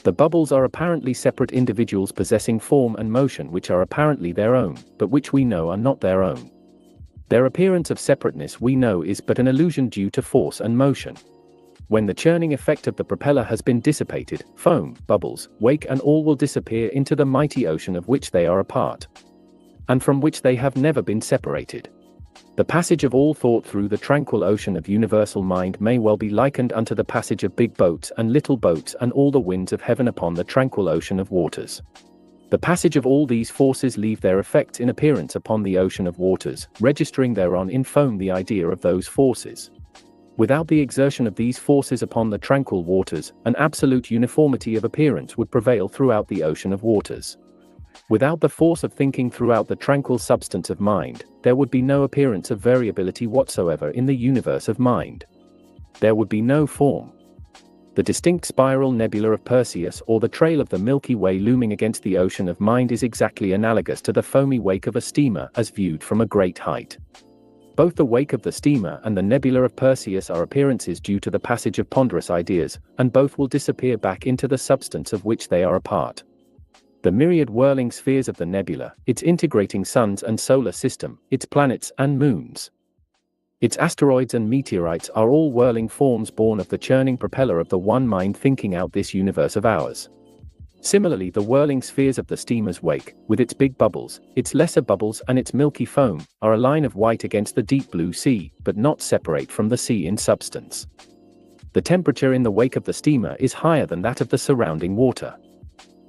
[SPEAKER 1] The bubbles are apparently separate individuals possessing form and motion which are apparently their own, but which we know are not their own. Their appearance of separateness we know is but an illusion due to force and motion. When the churning effect of the propeller has been dissipated, foam, bubbles, wake and all will disappear into the mighty ocean of which they are a part, and from which they have never been separated. The passage of all thought through the tranquil ocean of universal mind may well be likened unto the passage of big boats and little boats and all the winds of heaven upon the tranquil ocean of waters. The passage of all these forces leave their effects in appearance upon the ocean of waters, registering thereon in foam the idea of those forces. Without the exertion of these forces upon the tranquil waters, an absolute uniformity of appearance would prevail throughout the ocean of waters. Without the force of thinking throughout the tranquil substance of mind, there would be no appearance of variability whatsoever in the universe of mind. There would be no form. The distinct spiral nebula of Perseus or the trail of the Milky Way looming against the ocean of mind is exactly analogous to the foamy wake of a steamer as viewed from a great height. Both the wake of the steamer and the nebula of Perseus are appearances due to the passage of ponderous ideas, and both will disappear back into the substance of which they are a part. The myriad whirling spheres of the nebula, its integrating suns and solar system, its planets and moons, its asteroids and meteorites are all whirling forms born of the churning propeller of the one mind thinking out this universe of ours. Similarly, the whirling spheres of the steamer's wake, with its big bubbles, its lesser bubbles and its milky foam, are a line of white against the deep blue sea, but not separate from the sea in substance. The temperature in the wake of the steamer is higher than that of the surrounding water.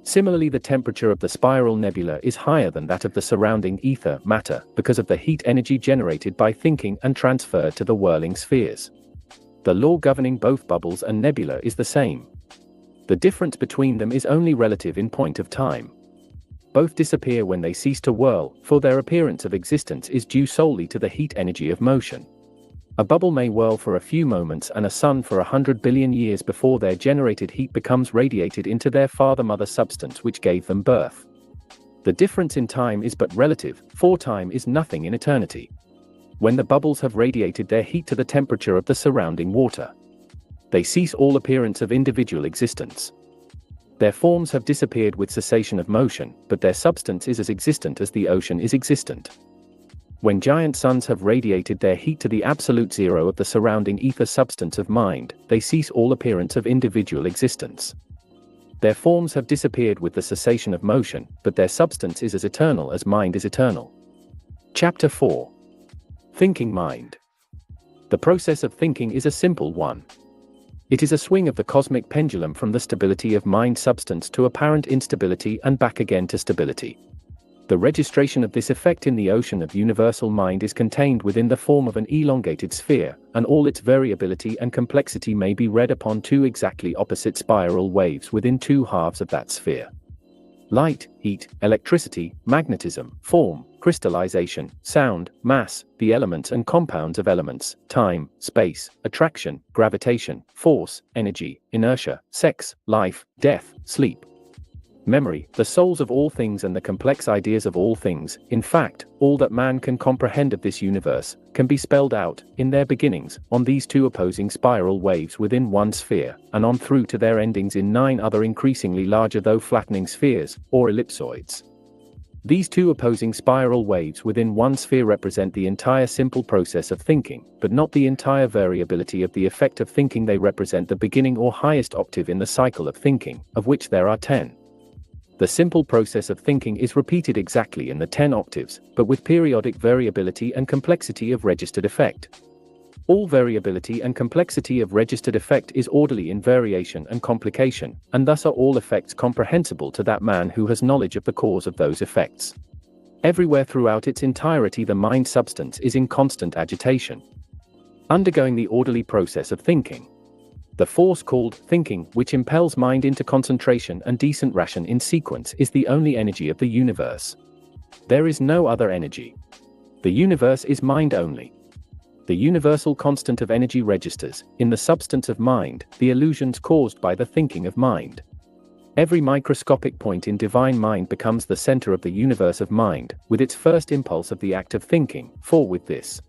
[SPEAKER 1] Similarly, the temperature of the spiral nebula is higher than that of the surrounding ether matter because of the heat energy generated by thinking and transferred to the whirling spheres. The law governing both bubbles and nebula is the same. The difference between them is only relative in point of time. Both disappear when they cease to whirl, for their appearance of existence is due solely to the heat energy of motion. A bubble may whirl for a few moments and a sun for 100 billion years before their generated heat becomes radiated into their father-mother substance which gave them birth. The difference in time is but relative, for time is nothing in eternity. When the bubbles have radiated their heat to the temperature of the surrounding water, they cease all appearance of individual existence. Their forms have disappeared with cessation of motion, but their substance is as existent as the ocean is existent. When giant suns have radiated their heat to the absolute zero of the surrounding ether substance of mind, they cease all appearance of individual existence. Their forms have disappeared with the cessation of motion, but their substance is as eternal as mind is eternal. Chapter 4. Thinking Mind. The process of thinking is a simple one. It is a swing of the cosmic pendulum from the stability of mind substance to apparent instability and back again to stability. The registration of this effect in the ocean of universal mind is contained within the form of an elongated sphere, and all its variability and complexity may be read upon two exactly opposite spiral waves within two halves of that sphere. Light, heat, electricity, magnetism, form, crystallization, sound, mass, the elements and compounds of elements, time, space, attraction, gravitation, force, energy, inertia, sex, life, death, sleep, memory, the souls of all things and the complex ideas of all things, in fact, all that man can comprehend of this universe, can be spelled out, in their beginnings, on these two opposing spiral waves within one sphere, and on through to their endings in 9 other increasingly larger though flattening spheres, or ellipsoids. These two opposing spiral waves within one sphere represent the entire simple process of thinking, but not the entire variability of the effect of thinking. They represent the beginning or highest octave in the cycle of thinking, of which there are 10. The simple process of thinking is repeated exactly in the 10 octaves, but with periodic variability and complexity of registered effect. All variability and complexity of registered effect is orderly in variation and complication, and thus are all effects comprehensible to that man who has knowledge of the cause of those effects. Everywhere throughout its entirety the mind substance is in constant agitation, undergoing the orderly process of thinking. The force called thinking, which impels mind into concentration and decent ration in sequence, is the only energy of the universe. There is no other energy. The universe is mind only. The universal constant of energy registers, in the substance of mind, the illusions caused by the thinking of mind. Every microscopic point in divine mind becomes the center of the universe of mind, with its first impulse of the act of thinking, for with this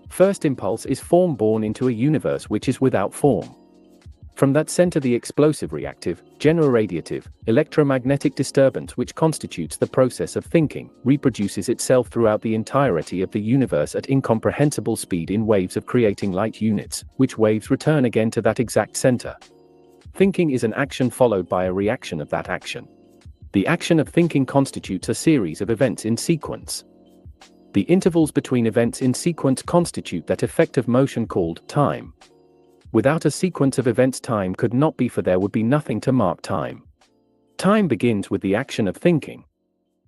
[SPEAKER 1] first impulse is form born into a universe which is without form. From that center the explosive reactive, generoradiative, electromagnetic disturbance which constitutes the process of thinking, reproduces itself throughout the entirety of the universe at incomprehensible speed in waves of creating light units, which waves return again to that exact center. Thinking is an action followed by a reaction of that action. The action of thinking constitutes a series of events in sequence. The intervals between events in sequence constitute that effect of motion called time. Without a sequence of events, time could not be, for there would be nothing to mark time. Time begins with the action of thinking.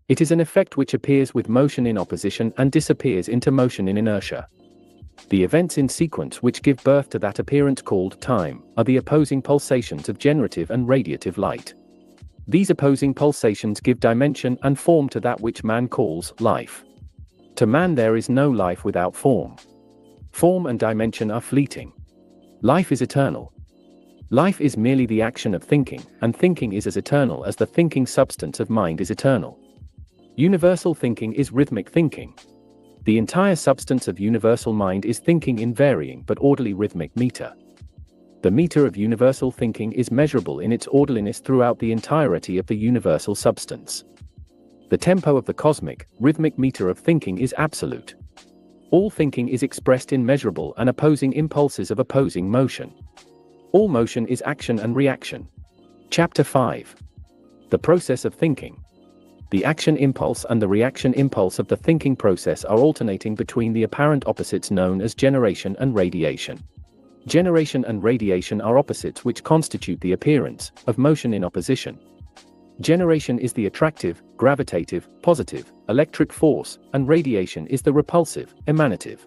[SPEAKER 1] It is an effect which appears with motion in opposition and disappears into motion in inertia. The events in sequence which give birth to that appearance called time are the opposing pulsations of generative and radiative light. These opposing pulsations give dimension and form to that which man calls life. To man there is no life without form. Form and dimension are fleeting. Life is eternal. Life is merely the action of thinking, and thinking is as eternal as the thinking substance of mind is eternal. Universal thinking is rhythmic thinking. The entire substance of universal mind is thinking in varying but orderly rhythmic meter. The meter of universal thinking is measurable in its orderliness throughout the entirety of the universal substance. The tempo of the cosmic, rhythmic meter of thinking is absolute. All thinking is expressed in measurable and opposing impulses of opposing motion. All motion is action and reaction. Chapter 5. The process of thinking. The action impulse and the reaction impulse of the thinking process are alternating between the apparent opposites known as generation and radiation. Generation and radiation are opposites which constitute the appearance of motion in opposition. Generation is the attractive, gravitative, positive, electric force, and radiation is the repulsive, emanative,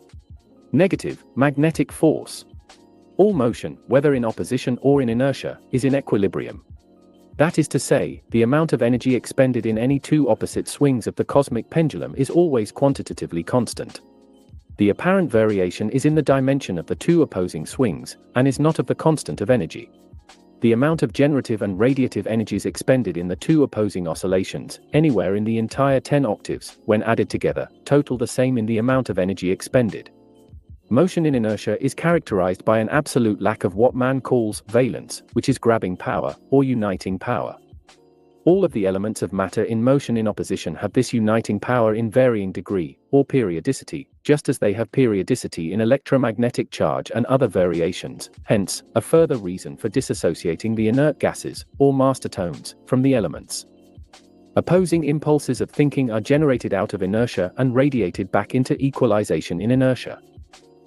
[SPEAKER 1] negative, magnetic force. All motion, whether in opposition or in inertia, is in equilibrium. That is to say, the amount of energy expended in any two opposite swings of the cosmic pendulum is always quantitatively constant. The apparent variation is in the dimension of the two opposing swings, and is not of the constant of energy. The amount of generative and radiative energies expended in the two opposing oscillations, anywhere in the entire 10 octaves, when added together, total the same in the amount of energy expended. Motion in inertia is characterized by an absolute lack of what man calls valence, which is grabbing power, or uniting power. All of the elements of matter in motion in opposition have this uniting power in varying degree, or periodicity, just as they have periodicity in electromagnetic charge and other variations, hence, a further reason for disassociating the inert gases, or master tones, from the elements. Opposing impulses of thinking are generated out of inertia and radiated back into equalization in inertia.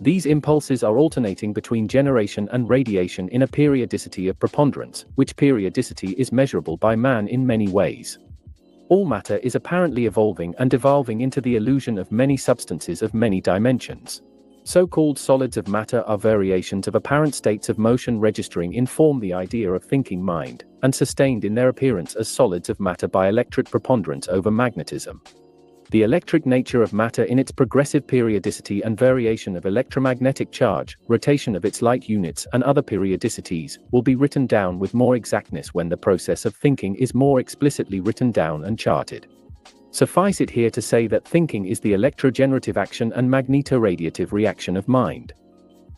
[SPEAKER 1] These impulses are alternating between generation and radiation in a periodicity of preponderance, which periodicity is measurable by man in many ways. All matter is apparently evolving and devolving into the illusion of many substances of many dimensions. So-called solids of matter are variations of apparent states of motion registering in form the idea of thinking mind, and sustained in their appearance as solids of matter by electric preponderance over magnetism. The electric nature of matter in its progressive periodicity and variation of electromagnetic charge, rotation of its light units and other periodicities, will be written down with more exactness when the process of thinking is more explicitly written down and charted. Suffice it here to say that thinking is the electrogenerative action and magnetoradiative reaction of mind.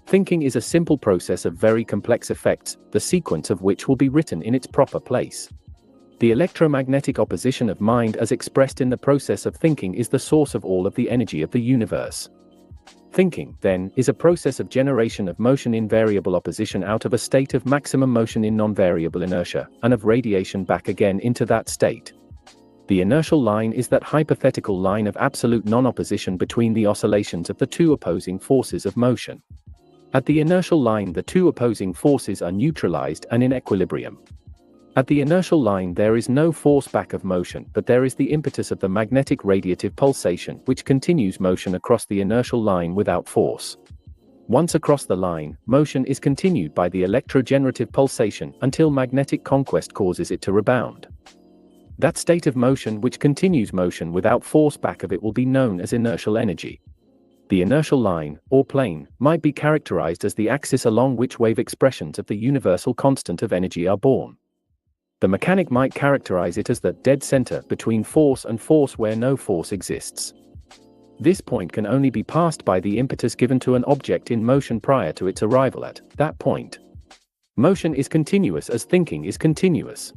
[SPEAKER 1] Thinking is a simple process of very complex effects, the sequence of which will be written in its proper place. The electromagnetic opposition of mind as expressed in the process of thinking is the source of all of the energy of the universe. Thinking, then, is a process of generation of motion in variable opposition out of a state of maximum motion in non-variable inertia, and of radiation back again into that state. The inertial line is that hypothetical line of absolute non-opposition between the oscillations of the two opposing forces of motion. At the inertial line the two opposing forces are neutralized and in equilibrium. At the inertial line there is no force back of motion, but there is the impetus of the magnetic radiative pulsation which continues motion across the inertial line without force. Once across the line, motion is continued by the electrogenerative pulsation until magnetic conquest causes it to rebound. That state of motion which continues motion without force back of it will be known as inertial energy. The inertial line, or plane, might be characterized as the axis along which wave expressions of the universal constant of energy are born. The mechanic might characterize it as the dead center between force and force where no force exists. This point can only be passed by the impetus given to an object in motion prior to its arrival at that point. Motion is continuous as thinking is continuous.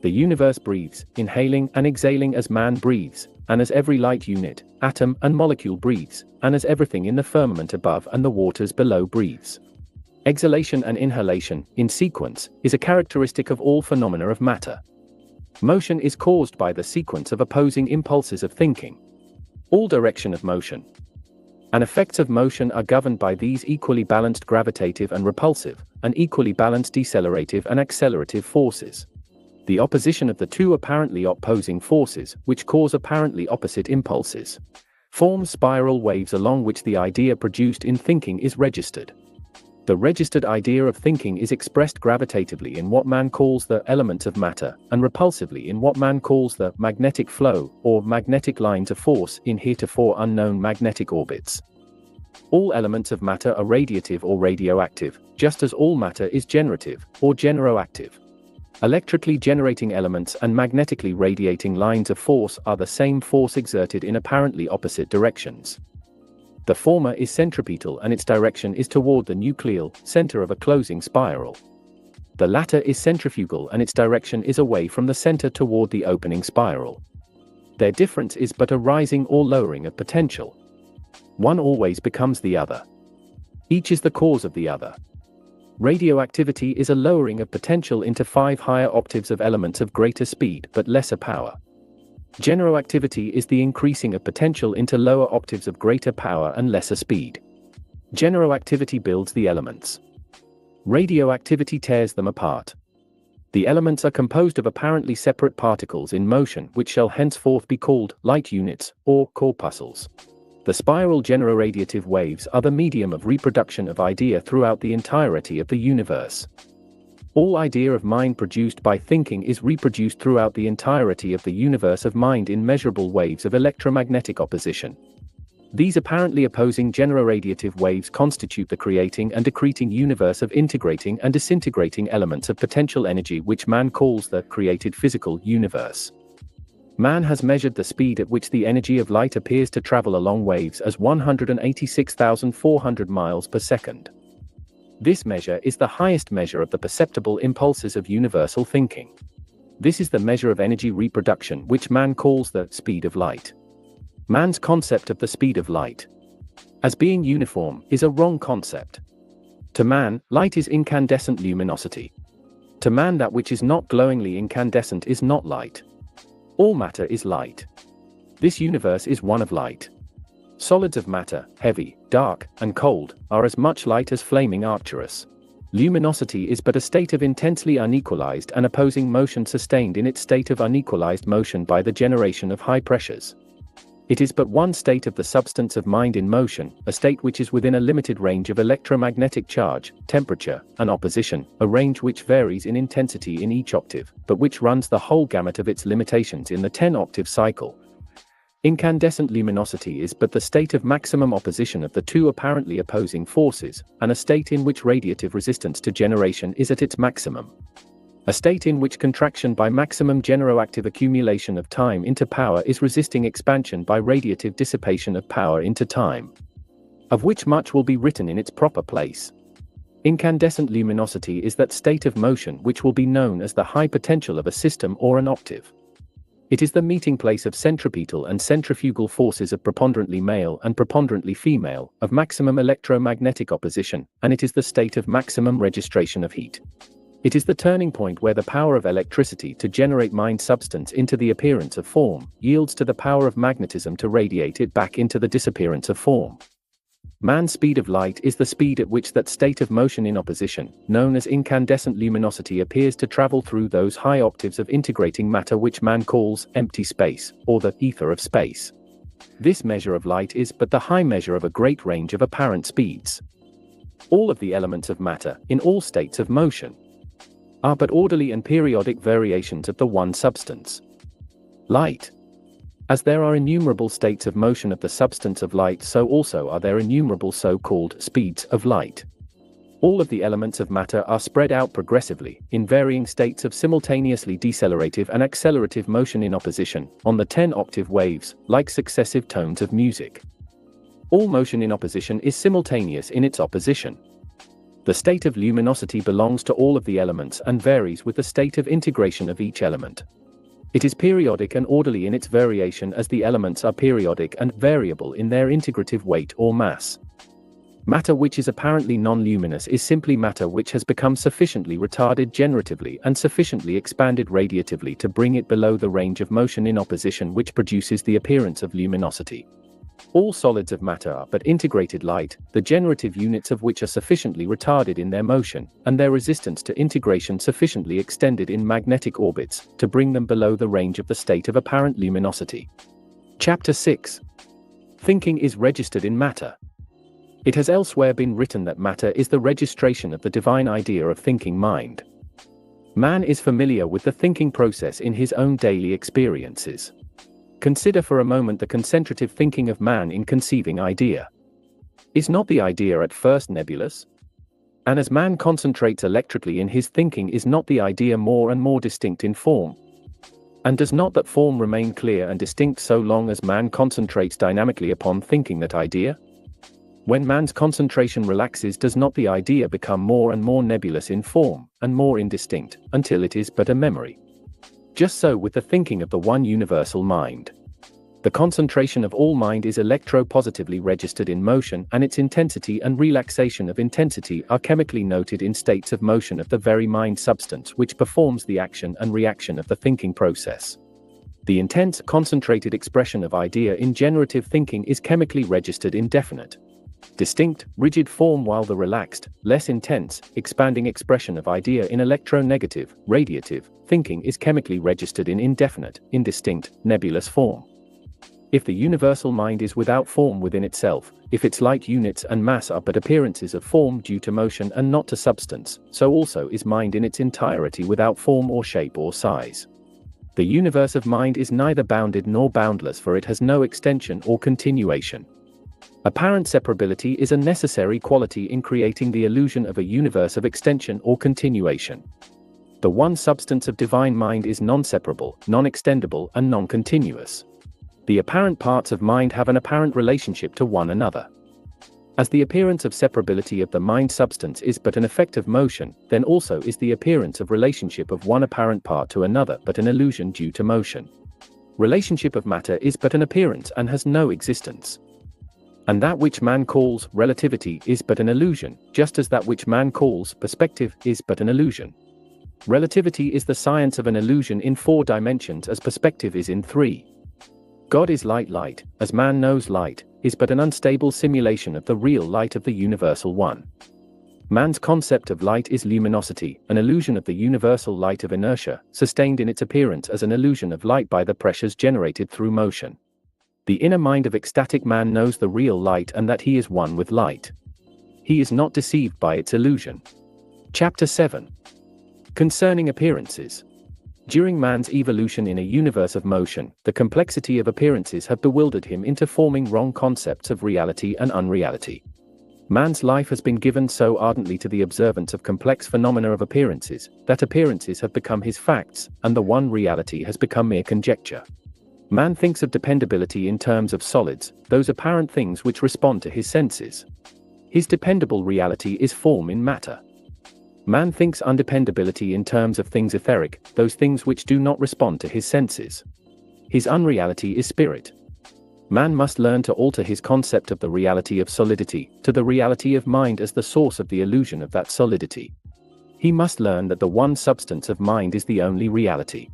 [SPEAKER 1] The universe breathes, inhaling and exhaling as man breathes, and as every light unit, atom and molecule breathes, and as everything in the firmament above and the waters below breathes. Exhalation and inhalation, in sequence, is a characteristic of all phenomena of matter. Motion is caused by the sequence of opposing impulses of thinking. all direction of motion. And effects of motion are governed by these equally balanced gravitative and repulsive, and equally balanced decelerative and accelerative forces. The opposition of the two apparently opposing forces, which cause apparently opposite impulses, forms spiral waves along which the idea produced in thinking is registered. The registered idea of thinking is expressed gravitatively in what man calls the elements of matter, and repulsively in what man calls the magnetic flow, or magnetic lines of force, in heretofore unknown magnetic orbits. All elements of matter are radiative or radioactive, just as all matter is generative, or generoactive. Electrically generating elements and magnetically radiating lines of force are the same force exerted in apparently opposite directions. The former is centripetal and its direction is toward the nucleal center of a closing spiral. The latter is centrifugal and its direction is away from the center toward the opening spiral. Their difference is but a rising or lowering of potential. One always becomes the other. Each is the cause of the other. Radioactivity is a lowering of potential into 5 higher octaves of elements of greater speed but lesser power. Generoactivity is the increasing of potential into lower octaves of greater power and lesser speed. Generoactivity builds the elements. Radioactivity tears them apart. The elements are composed of apparently separate particles in motion which shall henceforth be called light units, or corpuscles. The spiral generoradiative waves are the medium of reproduction of idea throughout the entirety of the universe. All idea of mind produced by thinking is reproduced throughout the entirety of the universe of mind in measurable waves of electromagnetic opposition. These apparently opposing generoradiative waves constitute the creating and decreting universe of integrating and disintegrating elements of potential energy which man calls the created physical universe. Man has measured the speed at which the energy of light appears to travel along waves as 186,400 miles per second. This measure is the highest measure of the perceptible impulses of universal thinking. This is the measure of energy reproduction which man calls the speed of light. Man's concept of the speed of light as being uniform is a wrong concept. To man, light is incandescent luminosity. To man, that which is not glowingly incandescent is not light. All matter is light. This universe is one of light. Solids of matter, heavy, dark, and cold, are as much light as flaming Arcturus. Luminosity is but a state of intensely unequalized and opposing motion sustained in its state of unequalized motion by the generation of high pressures. It is but one state of the substance of mind in motion, a state which is within a limited range of electromagnetic charge, temperature, and opposition, a range which varies in intensity in each octave, but which runs the whole gamut of its limitations in the 10-octave cycle. Incandescent luminosity is but the state of maximum opposition of the two apparently opposing forces, and a state in which radiative resistance to generation is at its maximum. A state in which contraction by maximum generoactive accumulation of time into power is resisting expansion by radiative dissipation of power into time. Of which much will be written in its proper place. Incandescent luminosity is that state of motion which will be known as the high potential of a system or an octave. It is the meeting place of centripetal and centrifugal forces of preponderantly male and preponderantly female, of maximum electromagnetic opposition, and it is the state of maximum registration of heat. It is the turning point where the power of electricity to generate mind substance into the appearance of form, yields to the power of magnetism to radiate it back into the disappearance of form. Man's speed of light is the speed at which that state of motion in opposition, known as incandescent luminosity, appears to travel through those high octaves of integrating matter which man calls empty space, or the ether of space. This measure of light is but the high measure of a great range of apparent speeds. All of the elements of matter, in all states of motion, are but orderly and periodic variations of the one substance, light. As there are innumerable states of motion of the substance of light, so also are there innumerable so-called speeds of light. All of the elements of matter are spread out progressively, in varying states of simultaneously decelerative and accelerative motion in opposition, on the 10-octave waves, like successive tones of music. All motion in opposition is simultaneous in its opposition. The state of luminosity belongs to all of the elements and varies with the state of integration of each element. It is periodic and orderly in its variation as the elements are periodic and variable in their integrative weight or mass. Matter which is apparently non-luminous is simply matter which has become sufficiently retarded generatively and sufficiently expanded radiatively to bring it below the range of motion in opposition which produces the appearance of luminosity. All solids of matter are but integrated light, the generative units of which are sufficiently retarded in their motion, and their resistance to integration sufficiently extended in magnetic orbits, to bring them below the range of the state of apparent luminosity. Chapter 6. Thinking is registered in matter. It has elsewhere been written that matter is the registration of the divine idea of thinking mind. Man is familiar with the thinking process in his own daily experiences. Consider for a moment the concentrative thinking of man in conceiving idea. Is not the idea at first nebulous? And as man concentrates electrically in his thinking, is not the idea more and more distinct in form? And does not that form remain clear and distinct so long as man concentrates dynamically upon thinking that idea? When man's concentration relaxes, does not the idea become more and more nebulous in form, and more indistinct, until it is but a memory? Just so with the thinking of the one universal mind. The concentration of all mind is electro-positively registered in motion, and its intensity and relaxation of intensity are chemically noted in states of motion of the very mind substance which performs the action and reaction of the thinking process. The intense, concentrated expression of idea in generative thinking is chemically registered in definite, distinct, rigid form, while the relaxed, less intense, expanding expression of idea in electronegative, radiative thinking is chemically registered in indefinite, indistinct, nebulous form. If the universal mind is without form within itself, if its light units and mass are but appearances of form due to motion and not to substance, so also is mind in its entirety without form or shape or size. The universe of mind is neither bounded nor boundless, for it has no extension or continuation. Apparent separability is a necessary quality in creating the illusion of a universe of extension or continuation. The one substance of divine mind is non-separable, non-extendable, and non-continuous. The apparent parts of mind have an apparent relationship to one another. As the appearance of separability of the mind substance is but an effect of motion, then also is the appearance of relationship of one apparent part to another but an illusion due to motion. Relationship of matter is but an appearance and has no existence. And that which man calls relativity is but an illusion, just as that which man calls perspective is but an illusion. Relativity is the science of an illusion in 4 dimensions, as perspective is in 3. God is light. Light, as man knows light, is but an unstable simulation of the real light of the universal one. Man's concept of light is luminosity, an illusion of the universal light of inertia, sustained in its appearance as an illusion of light by the pressures generated through motion. The inner mind of ecstatic man knows the real light and that he is one with light. He is not deceived by its illusion. Chapter 7. Concerning appearances. During man's evolution in a universe of motion, the complexity of appearances have bewildered him into forming wrong concepts of reality and unreality. Man's life has been given so ardently to the observance of complex phenomena of appearances, that appearances have become his facts, and the one reality has become mere conjecture. Man thinks of dependability in terms of solids, those apparent things which respond to his senses. His dependable reality is form in matter. Man thinks undependability in terms of things etheric, those things which do not respond to his senses. His unreality is spirit. Man must learn to alter his concept of the reality of solidity, to the reality of mind as the source of the illusion of that solidity. He must learn that the one substance of mind is the only reality.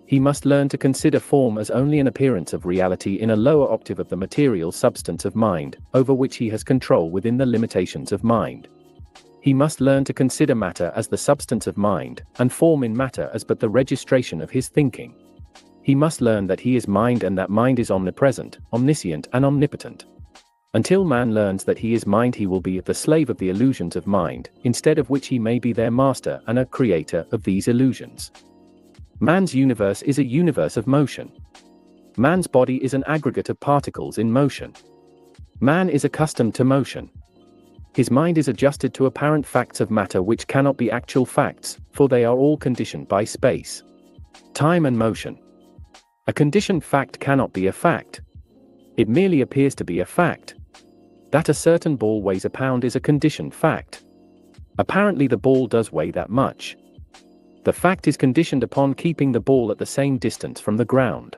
[SPEAKER 1] He must learn to consider form as only an appearance of reality in a lower octave of the material substance of mind, over which he has control within the limitations of mind. He must learn to consider matter as the substance of mind, and form in matter as but the registration of his thinking. He must learn that he is mind and that mind is omnipresent, omniscient, and omnipotent. Until man learns that he is mind, he will be the slave of the illusions of mind, instead of which he may be their master and a creator of these illusions. Man's universe is a universe of motion. Man's body is an aggregate of particles in motion. Man is accustomed to motion. His mind is adjusted to apparent facts of matter which cannot be actual facts, for they are all conditioned by space, time, and motion. A conditioned fact cannot be a fact. It merely appears to be a fact. That a certain ball weighs a pound is a conditioned fact. Apparently the ball does weigh that much. The fact is conditioned upon keeping the ball at the same distance from the ground.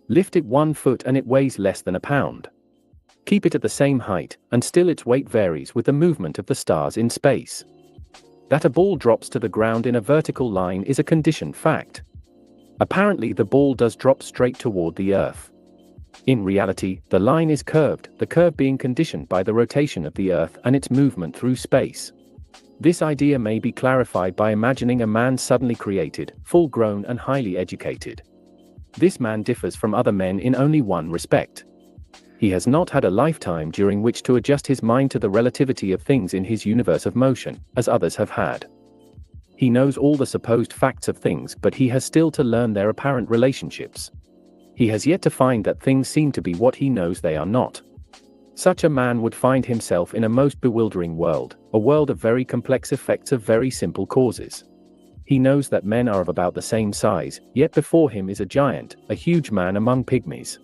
[SPEAKER 1] Lift it 1 foot and it weighs less than a pound. Keep it at the same height, and still its weight varies with the movement of the stars in space. That a ball drops to the ground in a vertical line is a conditioned fact. Apparently the ball does drop straight toward the earth. In reality, the line is curved, the curve being conditioned by the rotation of the Earth and its movement through space. This idea may be clarified by imagining a man suddenly created, full-grown and highly educated. This man differs from other men in only one respect. He has not had a lifetime during which to adjust his mind to the relativity of things in his universe of motion, as others have had. He knows all the supposed facts of things, but he has still to learn their apparent relationships. He has yet to find that things seem to be what he knows they are not. Such a man would find himself in a most bewildering world, a world of very complex effects of very simple causes. He knows that men are of about the same size, yet before him is a giant, a huge man among pygmies.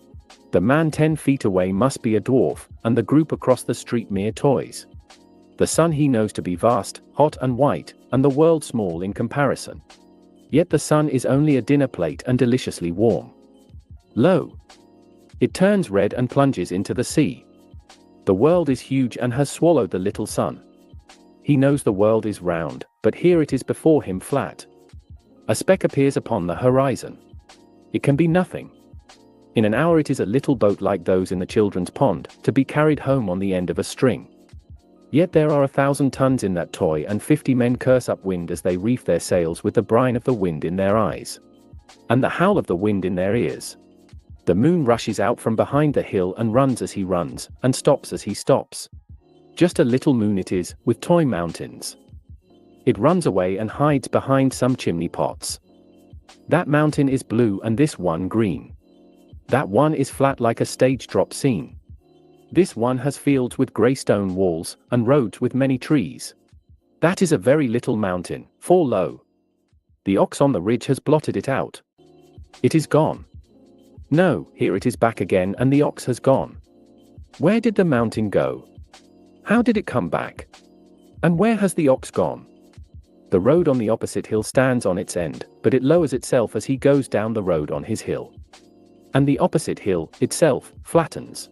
[SPEAKER 1] The man 10 feet away must be a dwarf, and the group across the street mere toys. The sun he knows to be vast, hot and white, and the world small in comparison. Yet the sun is only a dinner plate and deliciously warm. Lo! It turns red and plunges into the sea. The world is huge and has swallowed the little sun. He knows the world is round, but here it is before him flat. A speck appears upon the horizon. It can be nothing. In an hour it is a little boat like those in the children's pond, to be carried home on the end of a string. Yet there are 1,000 tons in that toy, and 50 men curse up wind as they reef their sails with the brine of the wind in their eyes, and the howl of the wind in their ears. The moon rushes out from behind the hill and runs as he runs, and stops as he stops. Just a little moon it is, with toy mountains. It runs away and hides behind some chimney pots. That mountain is blue and this one green. That one is flat like a stage drop scene. This one has fields with grey stone walls, and roads with many trees. That is a very little mountain, for lo! The ox on the ridge has blotted it out. It is gone. No, here it is back again, and the ox has gone. Where did the mountain go? How did it come back? And where has the ox gone? The road on the opposite hill stands on its end, but it lowers itself as he goes down the road on his hill. And the opposite hill, itself, flattens.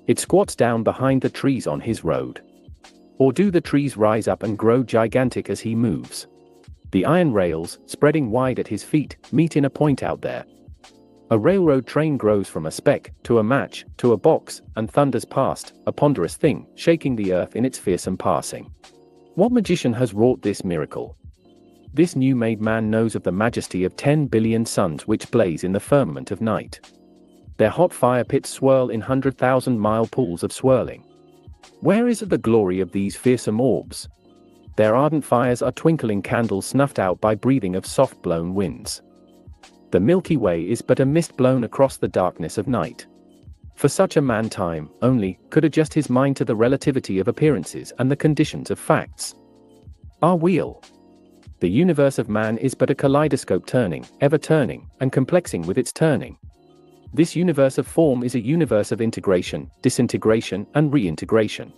[SPEAKER 1] It squats down behind the trees on his road. Or do the trees rise up and grow gigantic as he moves? The iron rails, spreading wide at his feet, meet in a point out there. A railroad train grows from a speck, to a match, to a box, and thunders past, a ponderous thing, shaking the earth in its fearsome passing. What magician has wrought this miracle? This new-made man knows of the majesty of 10 billion suns which blaze in the firmament of night. Their hot fire pits swirl in 100,000-mile pools of swirling. Where is the glory of these fearsome orbs? Their ardent fires are twinkling candles snuffed out by breathing of soft-blown winds. The Milky Way is but a mist blown across the darkness of night. For such a man time, only, could adjust his mind to the relativity of appearances and the conditions of facts. Our wheel. The universe of man is but a kaleidoscope turning, ever turning, and complexing with its turning. This universe of form is a universe of integration, disintegration, and reintegration.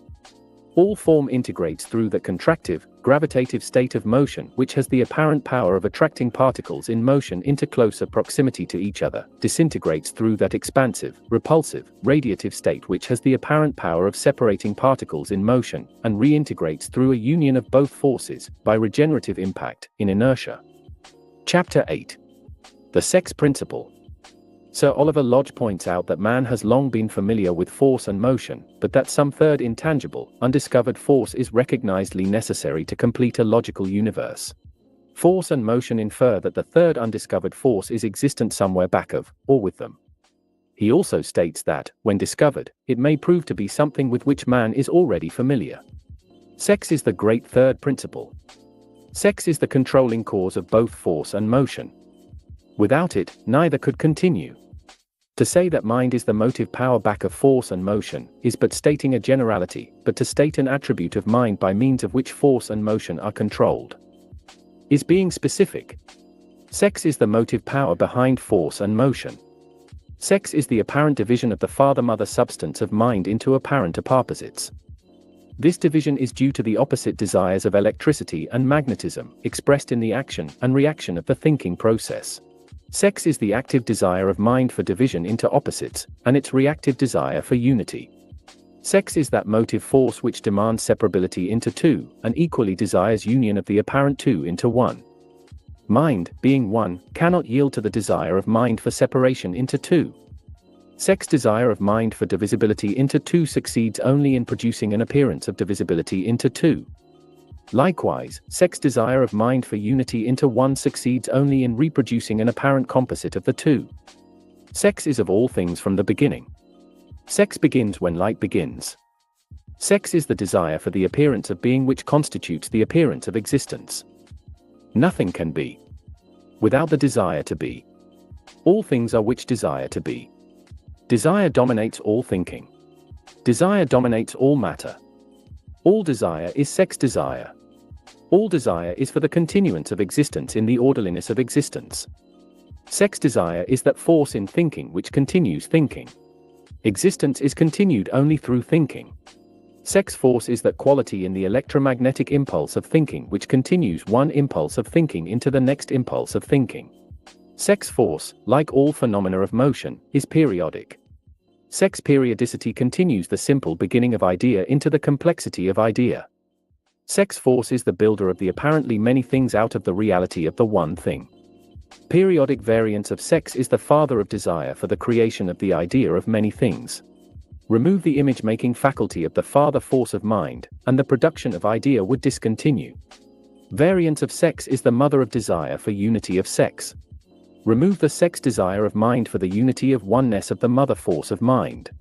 [SPEAKER 1] All form integrates through that contractive, gravitative state of motion which has the apparent power of attracting particles in motion into closer proximity to each other, disintegrates through that expansive, repulsive, radiative state which has the apparent power of separating particles in motion, and reintegrates through a union of both forces, by regenerative impact, in inertia. Chapter 8. The Sex Principle. Sir Oliver Lodge points out that man has long been familiar with force and motion, but that some third intangible, undiscovered force is recognizedly necessary to complete a logical universe. Force and motion infer that the third undiscovered force is existent somewhere back of, or with them. He also states that, when discovered, it may prove to be something with which man is already familiar. Sex is the great third principle. Sex is the controlling cause of both force and motion. Without it, neither could continue. To say that mind is the motive power back of force and motion, is but stating a generality, but to state an attribute of mind by means of which force and motion are controlled, is being specific. Sex is the motive power behind force and motion. Sex is the apparent division of the father-mother substance of mind into apparent opposites. This division is due to the opposite desires of electricity and magnetism, expressed in the action and reaction of the thinking process. Sex is the active desire of mind for division into opposites, and its reactive desire for unity. Sex is that motive force which demands separability into two, and equally desires union of the apparent two into one. Mind, being one, cannot yield to the desire of mind for separation into two. Sex desire of mind for divisibility into two succeeds only in producing an appearance of divisibility into two. Likewise, sex desire of mind for unity into one succeeds only in reproducing an apparent composite of the two. Sex is of all things from the beginning. Sex begins when light begins. Sex is the desire for the appearance of being which constitutes the appearance of existence. Nothing can be without the desire to be. All things are which desire to be. Desire dominates all thinking. Desire dominates all matter. All desire is sex desire. All desire is for the continuance of existence in the orderliness of existence. Sex desire is that force in thinking which continues thinking. Existence is continued only through thinking. Sex force is that quality in the electromagnetic impulse of thinking which continues one impulse of thinking into the next impulse of thinking. Sex force, like all phenomena of motion, is periodic. Sex periodicity continues the simple beginning of idea into the complexity of idea. Sex force is the builder of the apparently many things out of the reality of the one thing. Periodic variance of sex is the father of desire for the creation of the idea of many things. Remove the image-making faculty of the father force of mind, and the production of idea would discontinue. Variance of sex is the mother of desire for unity of sex. Remove the sex desire of mind for the unity of oneness of the mother force of mind,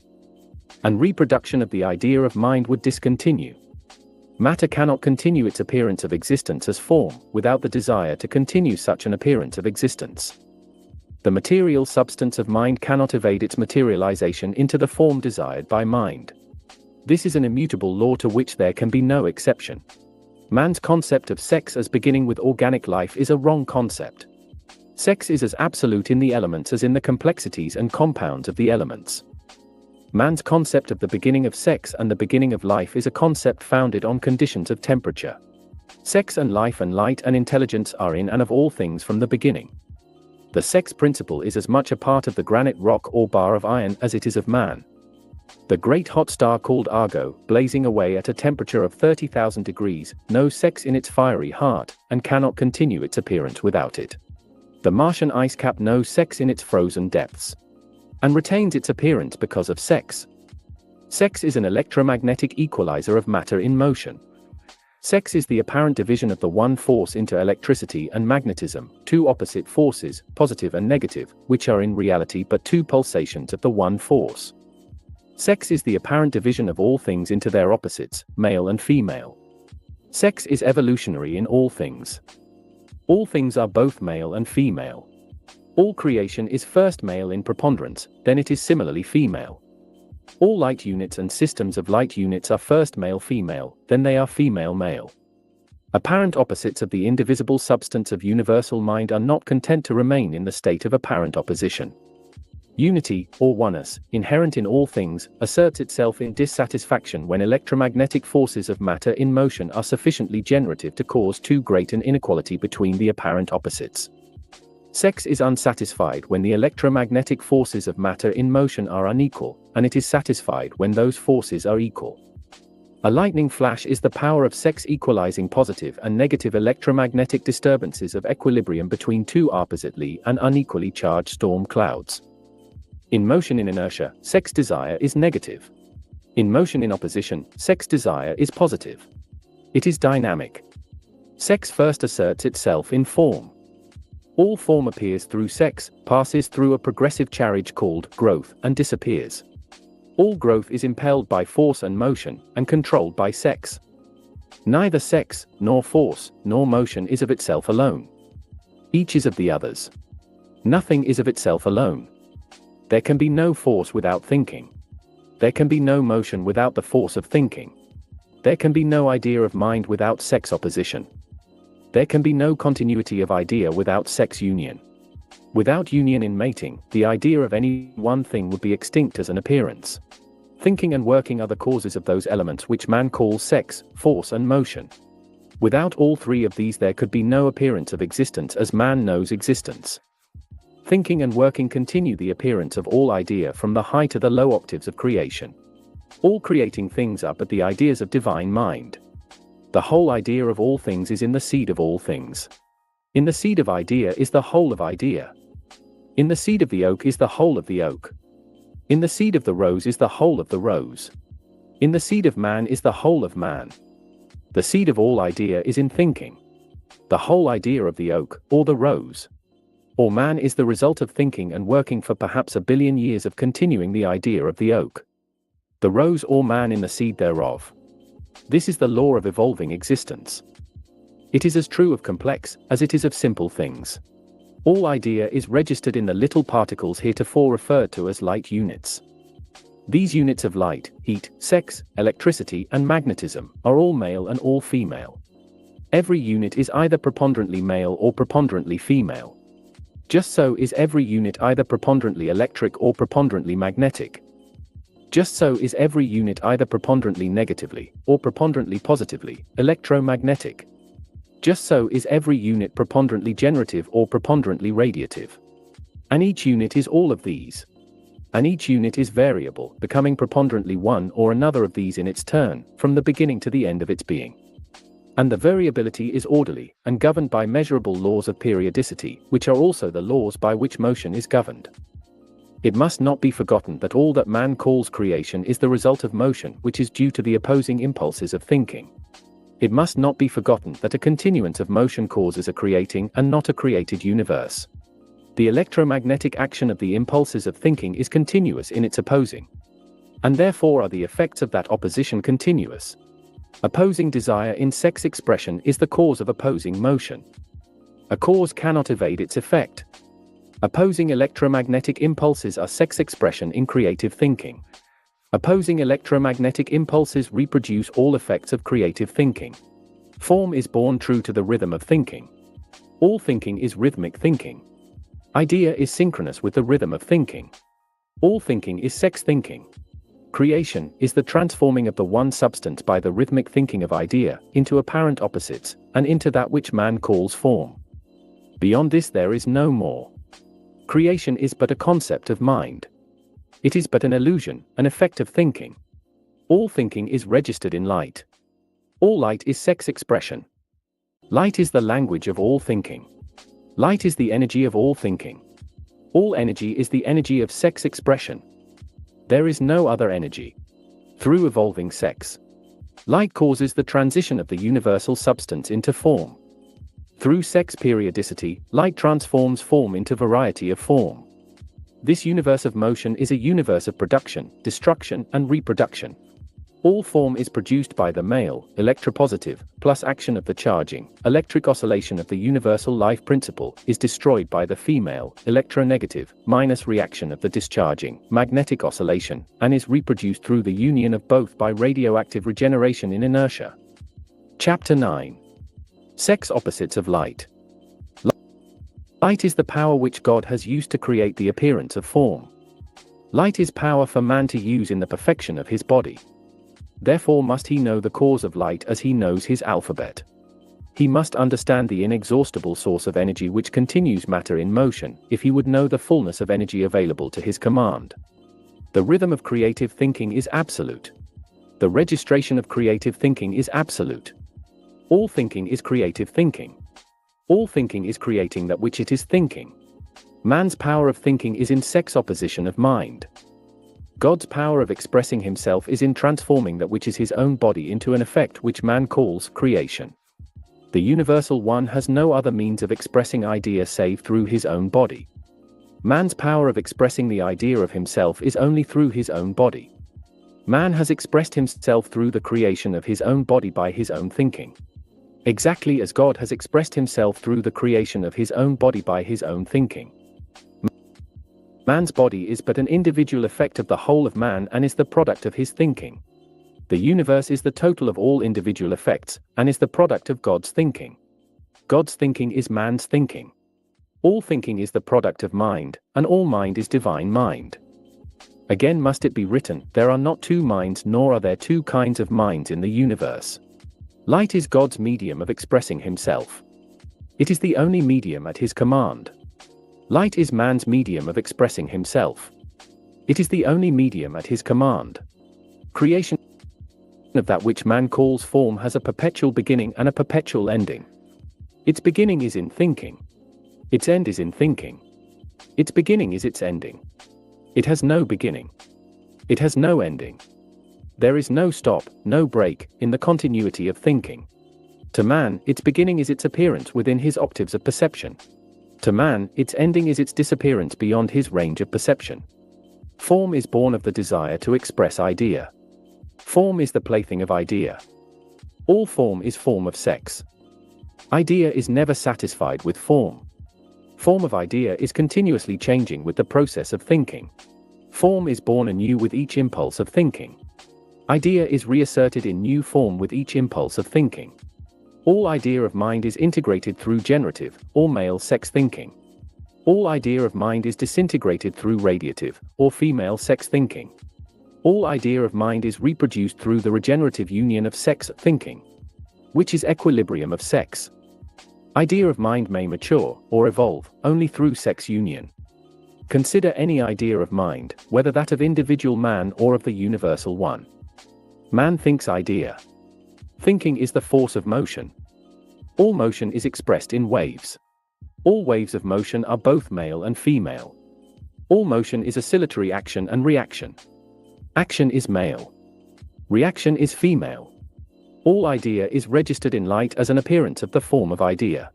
[SPEAKER 1] and reproduction of the idea of mind would discontinue. Matter cannot continue its appearance of existence as form, without the desire to continue such an appearance of existence. The material substance of mind cannot evade its materialization into the form desired by mind. This is an immutable law to which there can be no exception. Man's concept of sex as beginning with organic life is a wrong concept. Sex is as absolute in the elements as in the complexities and compounds of the elements. Man's concept of the beginning of sex and the beginning of life is a concept founded on conditions of temperature. Sex and life and light and intelligence are in and of all things from the beginning. The sex principle is as much a part of the granite rock or bar of iron as it is of man. The great hot star called Argo, blazing away at a temperature of 30,000 degrees, knows sex in its fiery heart, and cannot continue its appearance without it. The Martian ice cap knows sex in its frozen depths, and retains its appearance because of sex. Sex is an electromagnetic equalizer of matter in motion. Sex is the apparent division of the one force into electricity and magnetism, two opposite forces, positive and negative, which are in reality but two pulsations of the one force. Sex is the apparent division of all things into their opposites, male and female. Sex is evolutionary in all things. All things are both male and female. All creation is first male in preponderance, then it is similarly female. All light units and systems of light units are first male-female, then they are female-male. Apparent opposites of the indivisible substance of universal mind are not content to remain in the state of apparent opposition. Unity, or oneness, inherent in all things, asserts itself in dissatisfaction when electromagnetic forces of matter in motion are sufficiently generative to cause too great an inequality between the apparent opposites. Sex is unsatisfied when the electromagnetic forces of matter in motion are unequal, and it is satisfied when those forces are equal. A lightning flash is the power of sex equalizing positive and negative electromagnetic disturbances of equilibrium between two oppositely and unequally charged storm clouds. In motion in inertia, sex desire is negative. In motion in opposition, sex desire is positive. It is dynamic. Sex first asserts itself in form. All form appears through sex, passes through a progressive carriage called growth, and disappears. All growth is impelled by force and motion, and controlled by sex. Neither sex, nor force, nor motion is of itself alone. Each is of the others. Nothing is of itself alone. There can be no force without thinking. There can be no motion without the force of thinking. There can be no idea of mind without sex opposition. There can be no continuity of idea without sex union. Without union in mating, the idea of any one thing would be extinct as an appearance. Thinking and working are the causes of those elements which man calls sex, force and motion. Without all three of these there could be no appearance of existence as man knows existence. Thinking and working continue the appearance of all idea from the high to the low octaves of creation. All creating things are but the ideas of divine mind. The whole idea of all things is in the seed of all things. In the seed of idea is the whole of idea. In the seed of the oak is the whole of the oak. In the seed of the rose is the whole of the rose. In the seed of man is the whole of man. The seed of all idea is in thinking. The whole idea of the oak, or the rose, or man is the result of thinking and working for perhaps 1 billion years of continuing the idea of the oak. The rose or man in the seed thereof. This is the law of evolving existence. It is as true of complex as it is of simple things. All idea is registered in the little particles heretofore referred to as light units. These units of light, heat, sex, electricity, and magnetism are all male and all female. Every unit is either preponderantly male or preponderantly female. Just so is every unit either preponderantly electric or preponderantly magnetic. Just so is every unit either preponderantly negatively, or preponderantly positively, electromagnetic. Just so is every unit preponderantly generative or preponderantly radiative. And each unit is all of these. And each unit is variable, becoming preponderantly one or another of these in its turn, from the beginning to the end of its being. And the variability is orderly, and governed by measurable laws of periodicity, which are also the laws by which motion is governed. It must not be forgotten that all that man calls creation is the result of motion, which is due to the opposing impulses of thinking. It must not be forgotten that a continuance of motion causes a creating and not a created universe. The electromagnetic action of the impulses of thinking is continuous in its opposing. And therefore are the effects of that opposition continuous. Opposing desire in sex expression is the cause of opposing motion. A cause cannot evade its effect. Opposing electromagnetic impulses are sex expression in creative thinking. Opposing electromagnetic impulses reproduce all effects of creative thinking. Form is born true to the rhythm of thinking. All thinking is rhythmic thinking. Idea is synchronous with the rhythm of thinking. All thinking is sex thinking. Creation is the transforming of the one substance by the rhythmic thinking of idea into apparent opposites, and into that which man calls form. Beyond this there is no more. Creation is but a concept of mind. It is but an illusion, an effect of thinking. All thinking is registered in light. All light is sex expression. Light is the language of all thinking. Light is the energy of all thinking. All energy is the energy of sex expression. There is no other energy. Through evolving sex, light causes the transition of the universal substance into form. Through sex periodicity, light transforms form into variety of form. This universe of motion is a universe of production, destruction, and reproduction. All form is produced by the male, electropositive, plus action of the charging, electric oscillation of the universal life principle, is destroyed by the female, electronegative, minus reaction of the discharging, magnetic oscillation, and is reproduced through the union of both by radioactive regeneration in inertia. Chapter 9. Sex opposites of light. Light is the power which God has used to create the appearance of form. Light is power for man to use in the perfection of his body. Therefore must he know the cause of light as he knows his alphabet. He must understand the inexhaustible source of energy which continues matter in motion, if he would know the fullness of energy available to his command. The rhythm of creative thinking is absolute. The registration of creative thinking is absolute. All thinking is creative thinking. All thinking is creating that which it is thinking. Man's power of thinking is in sex opposition of mind. God's power of expressing himself is in transforming that which is his own body into an effect which man calls creation. The Universal One has no other means of expressing idea save through his own body. Man's power of expressing the idea of himself is only through his own body. Man has expressed himself through the creation of his own body by his own thinking. Exactly as God has expressed himself through the creation of his own body by his own thinking. Man's body is but an individual effect of the whole of man and is the product of his thinking. The universe is the total of all individual effects, and is the product of God's thinking. God's thinking is man's thinking. All thinking is the product of mind, and all mind is divine mind. Again must it be written, there are not two minds nor are there two kinds of minds in the universe. Light is God's medium of expressing himself. It is the only medium at his command. Light is man's medium of expressing himself. It is the only medium at his command. Creation of that which man calls form has a perpetual beginning and a perpetual ending. Its beginning is in thinking. Its end is in thinking. Its beginning is its ending. It has no beginning. It has no ending. There is no stop, no break, in the continuity of thinking. To man, its beginning is its appearance within his octaves of perception. To man, its ending is its disappearance beyond his range of perception. Form is born of the desire to express idea. Form is the plaything of idea. All form is form of sex. Idea is never satisfied with form. Form of idea is continuously changing with the process of thinking. Form is born anew with each impulse of thinking. Idea is reasserted in new form with each impulse of thinking. All idea of mind is integrated through generative, or male sex thinking. All idea of mind is disintegrated through radiative, or female sex thinking. All idea of mind is reproduced through the regenerative union of sex thinking, which is equilibrium of sex. Idea of mind may mature, or evolve, only through sex union. Consider any idea of mind, whether that of individual man or of the universal one. Man thinks idea. Thinking is the force of motion. All motion is expressed in waves. All waves of motion are both male and female. All motion is oscillatory action and reaction. Action is male. Reaction is female. All idea is registered in light as an appearance of the form of idea.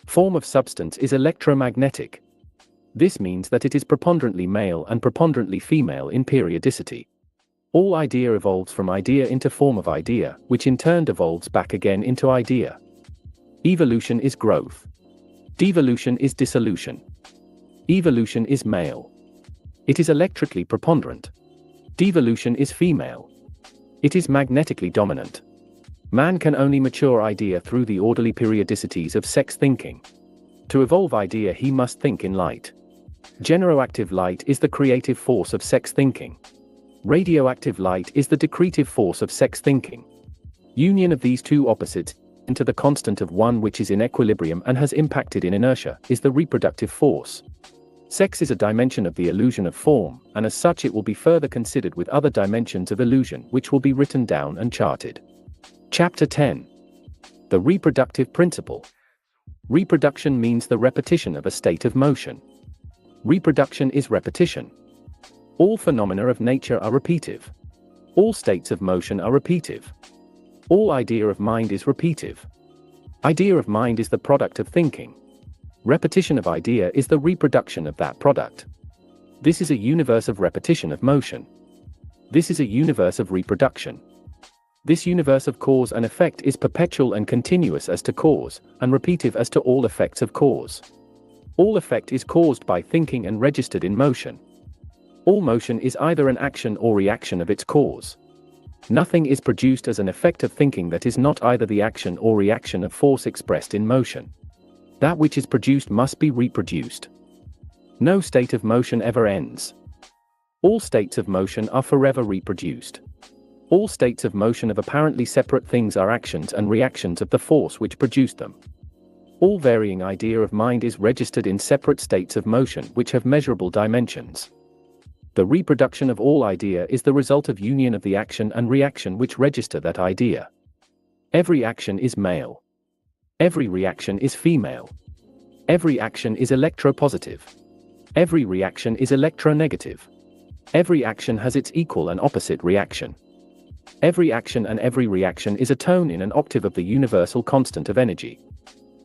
[SPEAKER 1] Form of substance is electromagnetic. This means that it is preponderantly male and preponderantly female in periodicity. All idea evolves from idea into form of idea, which in turn devolves back again into idea. Evolution is growth. Devolution is dissolution. Evolution is male. It is electrically preponderant. Devolution is female. It is magnetically dominant. Man can only mature idea through the orderly periodicities of sex thinking. To evolve idea, he must think in light. Generative light is the creative force of sex thinking. Radioactive light is the decretive force of sex thinking. Union of these two opposites into the constant of one which is in equilibrium and has impacted in inertia is the reproductive force. Sex is a dimension of the illusion of form, and as such it will be further considered with other dimensions of illusion which will be written down and charted. Chapter 10. The reproductive principle. Reproduction means the repetition of a state of motion. Reproduction is repetition. All phenomena of nature are repetitive. All states of motion are repetitive. All idea of mind is repetitive. Idea of mind is the product of thinking. Repetition of idea is the reproduction of that product. This is a universe of repetition of motion. This is a universe of reproduction. This universe of cause and effect is perpetual and continuous as to cause, and repetitive as to all effects of cause. All effect is caused by thinking and registered in motion. All motion is either an action or reaction of its cause. Nothing is produced as an effect of thinking that is not either the action or reaction of force expressed in motion. That which is produced must be reproduced. No state of motion ever ends. All states of motion are forever reproduced. All states of motion of apparently separate things are actions and reactions of the force which produced them. All varying idea of mind is registered in separate states of motion which have measurable dimensions. The reproduction of all idea is the result of union of the action and reaction which register that idea. Every action is male. Every reaction is female. Every action is electropositive. Every reaction is electronegative. Every action has its equal and opposite reaction. Every action and every reaction is a tone in an octave of the universal constant of energy.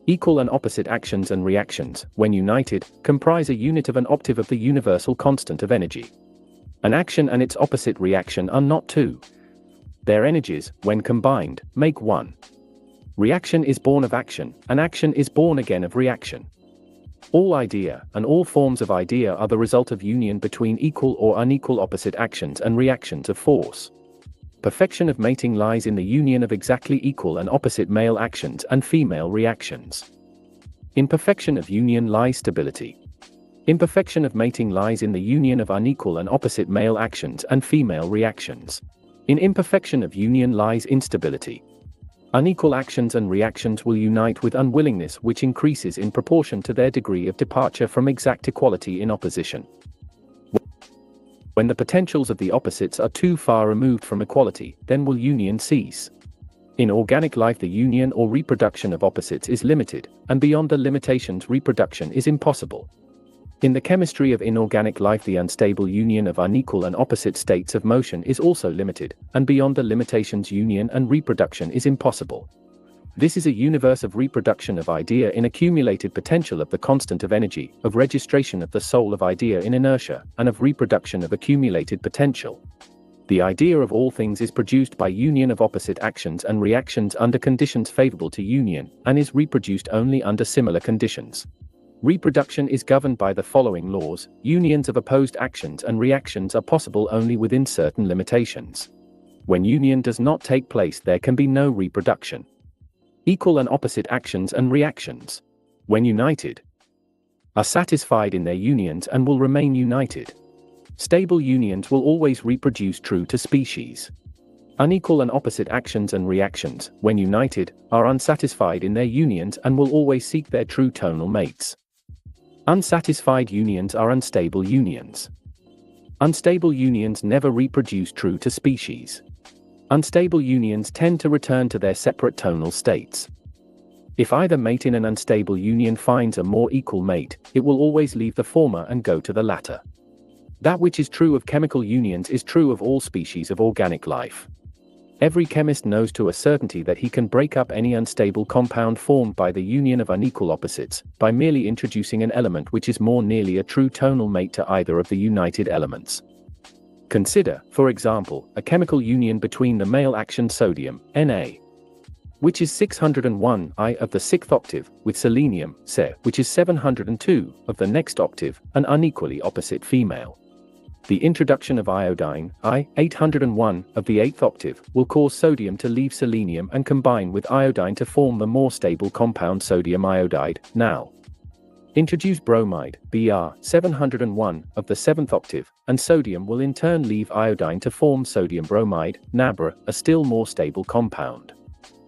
[SPEAKER 1] Equal and opposite actions and reactions, when united, comprise a unit of an octave of the universal constant of energy. An action and its opposite reaction are not two. Their energies, when combined, make one. Reaction is born of action, and action is born again of reaction. All idea, and all forms of idea are the result of union between equal or unequal opposite actions and reactions of force. Perfection of mating lies in the union of exactly equal and opposite male actions and female reactions. In perfection of union lies stability. Imperfection of mating lies in the union of unequal and opposite male actions and female reactions. In imperfection of union lies instability. Unequal actions and reactions will unite with unwillingness which increases in proportion to their degree of departure from exact equality in opposition. When the potentials of the opposites are too far removed from equality, then will union cease. In organic life the union or reproduction of opposites is limited, and beyond the limitations reproduction is impossible. In the chemistry of inorganic life, the unstable union of unequal and opposite states of motion is also limited, and beyond the limitations union and reproduction is impossible. This is a universe of reproduction of idea in accumulated potential, of the constant of energy, of registration of the soul of idea in inertia, and of reproduction of accumulated potential. The idea of all things is produced by union of opposite actions and reactions under conditions favorable to union, and is reproduced only under similar conditions. Reproduction is governed by the following laws: unions of opposed actions and reactions are possible only within certain limitations. When union does not take place, there can be no reproduction. Equal and opposite actions and reactions, when united, are satisfied in their unions and will remain united. Stable unions will always reproduce true to species. Unequal and opposite actions and reactions, when united, are unsatisfied in their unions and will always seek their true tonal mates. Unsatisfied unions are unstable unions. Unstable unions never reproduce true to species. Unstable unions tend to return to their separate tonal states. If either mate in an unstable union finds a more equal mate, it will always leave the former and go to the latter. That which is true of chemical unions is true of all species of organic life. Every chemist knows to a certainty that he can break up any unstable compound formed by the union of unequal opposites, by merely introducing an element which is more nearly a true tonal mate to either of the united elements. Consider, for example, a chemical union between the male action sodium, Na, which is 601 I of the 6th octave, with selenium, Se, which is 702 of the next octave, an unequally opposite female. The introduction of iodine, I, 801 of the 8th octave, will cause sodium to leave selenium and combine with iodine to form the more stable compound sodium iodide, Nal. Introduce bromide, Br, 701 of the 7th octave, and sodium will in turn leave iodine to form sodium bromide, Nabra, a still more stable compound.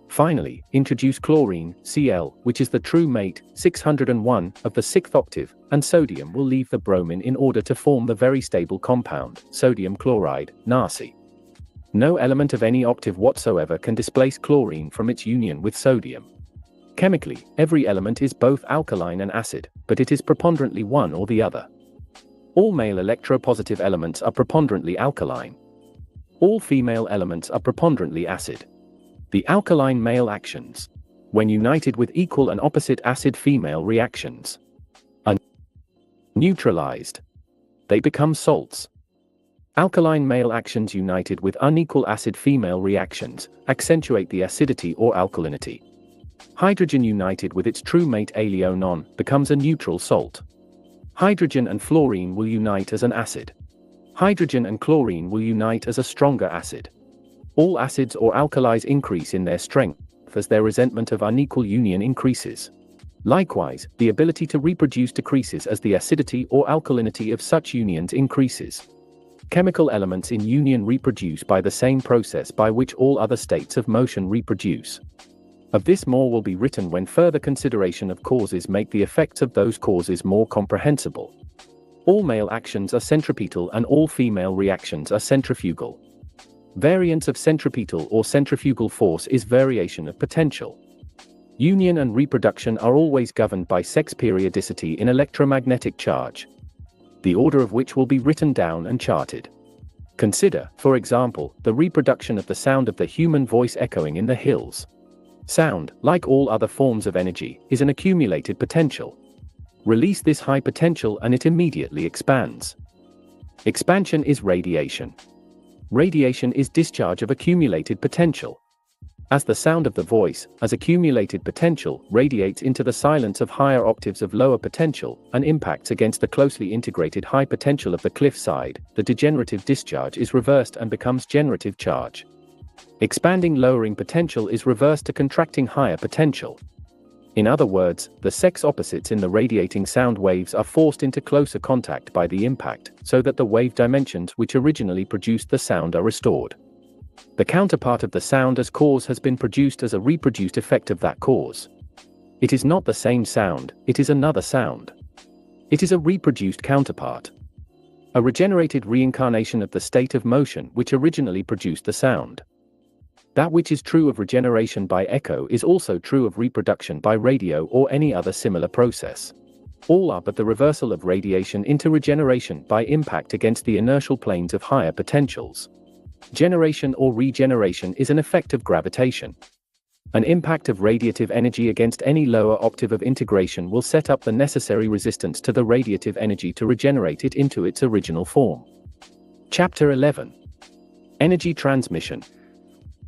[SPEAKER 1] Finally, introduce chlorine, Cl, which is the true mate, 601 of the 6th octave, and sodium will leave the bromine in order to form the very stable compound, sodium chloride, Nasi. No element of any octave whatsoever can displace chlorine from its union with sodium. Chemically, every element is both alkaline and acid, but it is preponderantly one or the other. All male electropositive elements are preponderantly alkaline. All female elements are preponderantly acid. The alkaline male actions, when united with equal and opposite acid female reactions, are neutralized. They become salts. Alkaline male actions united with unequal acid female reactions accentuate the acidity or alkalinity. Hydrogen united with its true mate alionon becomes a neutral salt. Hydrogen and fluorine will unite as an acid. Hydrogen and chlorine will unite as a stronger acid. All acids or alkalis increase in their strength as their resentment of unequal union increases. Likewise, the ability to reproduce decreases as the acidity or alkalinity of such unions increases. Chemical elements in union reproduce by the same process by which all other states of motion reproduce. Of this more will be written when further consideration of causes make the effects of those causes more comprehensible. All male actions are centripetal and all female reactions are centrifugal. Variance of centripetal or centrifugal force is variation of potential. Union and reproduction are always governed by sex periodicity in electromagnetic charge, the order of which will be written down and charted. Consider, for example, the reproduction of the sound of the human voice echoing in the hills. Sound, like all other forms of energy, is an accumulated potential. Release this high potential and it immediately expands. Expansion is radiation. Radiation is discharge of accumulated potential. As the sound of the voice, as accumulated potential, radiates into the silence of higher octaves of lower potential, and impacts against the closely integrated high potential of the cliff side, the degenerative discharge is reversed and becomes generative charge. Expanding lowering potential is reversed to contracting higher potential. In other words, the sex opposites in the radiating sound waves are forced into closer contact by the impact, so that the wave dimensions which originally produced the sound are restored. The counterpart of the sound as cause has been produced as a reproduced effect of that cause. It is not the same sound, it is another sound. It is a reproduced counterpart. A regenerated reincarnation of the state of motion which originally produced the sound. That which is true of regeneration by echo is also true of reproduction by radio or any other similar process. All are but the reversal of radiation into regeneration by impact against the inertial planes of higher potentials. Generation or regeneration is an effect of gravitation. An impact of radiative energy against any lower octave of integration will set up the necessary resistance to the radiative energy to regenerate it into its original form. Chapter 11. Energy transmission.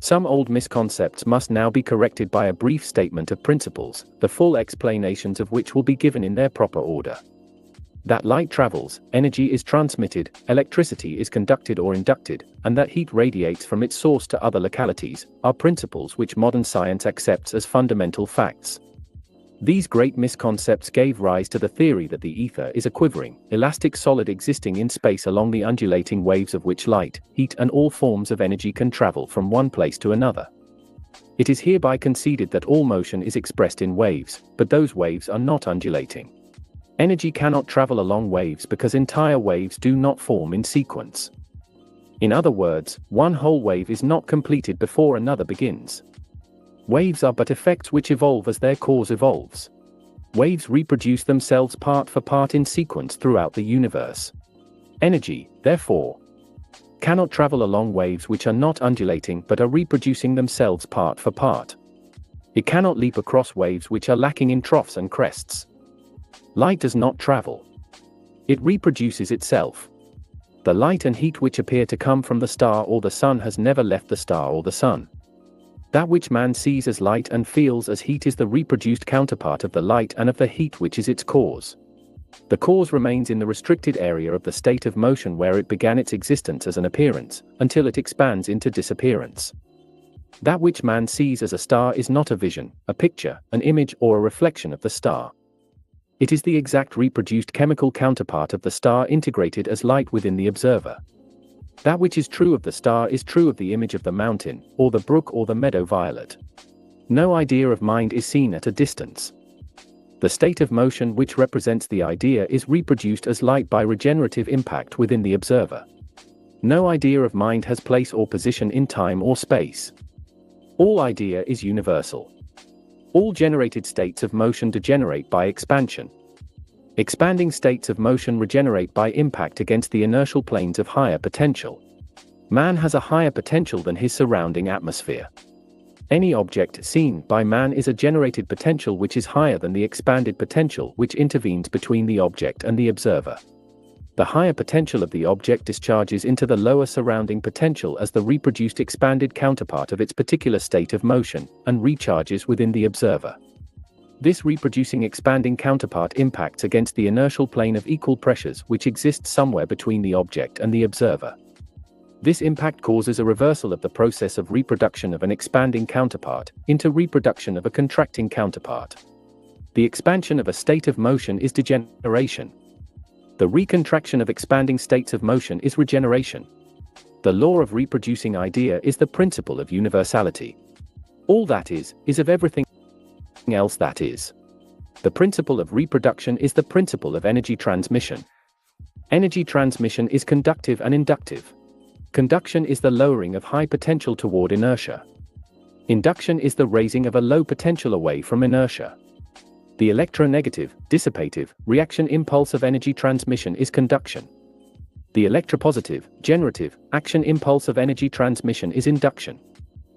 [SPEAKER 1] Some old misconceptions must now be corrected by a brief statement of principles, the full explanations of which will be given in their proper order. That light travels, energy is transmitted, electricity is conducted or inducted, and that heat radiates from its source to other localities, are principles which modern science accepts as fundamental facts. These great misconceptions gave rise to the theory that the ether is a quivering, elastic solid existing in space along the undulating waves of which light, heat and all forms of energy can travel from one place to another. It is hereby conceded that all motion is expressed in waves, but those waves are not undulating. Energy cannot travel along waves because entire waves do not form in sequence. In other words, one whole wave is not completed before another begins. Waves are but effects which evolve as their cause evolves. Waves reproduce themselves part for part in sequence throughout the universe. Energy, therefore, cannot travel along waves which are not undulating but are reproducing themselves part for part. It cannot leap across waves which are lacking in troughs and crests. Light does not travel. It reproduces itself. The light and heat which appear to come from the star or the sun has never left the star or the sun. That which man sees as light and feels as heat is the reproduced counterpart of the light and of the heat which is its cause. The cause remains in the restricted area of the state of motion where it began its existence as an appearance, until it expands into disappearance. That which man sees as a star is not a vision, a picture, an image or a reflection of the star. It is the exact reproduced chemical counterpart of the star integrated as light within the observer. That which is true of the star is true of the image of the mountain, or the brook or the meadow violet. No idea of mind is seen at a distance. The state of motion which represents the idea is reproduced as light by regenerative impact within the observer. No idea of mind has place or position in time or space. All idea is universal. All generated states of motion degenerate by expansion. Expanding states of motion regenerate by impact against the inertial planes of higher potential. Man has a higher potential than his surrounding atmosphere. Any object seen by man is a generated potential which is higher than the expanded potential which intervenes between the object and the observer. The higher potential of the object discharges into the lower surrounding potential as the reproduced expanded counterpart of its particular state of motion, and recharges within the observer. This reproducing expanding counterpart impacts against the inertial plane of equal pressures which exists somewhere between the object and the observer. This impact causes a reversal of the process of reproduction of an expanding counterpart into reproduction of a contracting counterpart. The expansion of a state of motion is degeneration. The recontraction of expanding states of motion is regeneration. The law of reproducing idea is the principle of universality. All that is of everything else that is. The principle of reproduction is the principle of energy transmission. Energy transmission is conductive and inductive. Conduction is the lowering of high potential toward inertia. Induction is the raising of a low potential away from inertia. The electronegative, dissipative, reaction impulse of energy transmission is conduction. The electropositive, generative, action impulse of energy transmission is induction.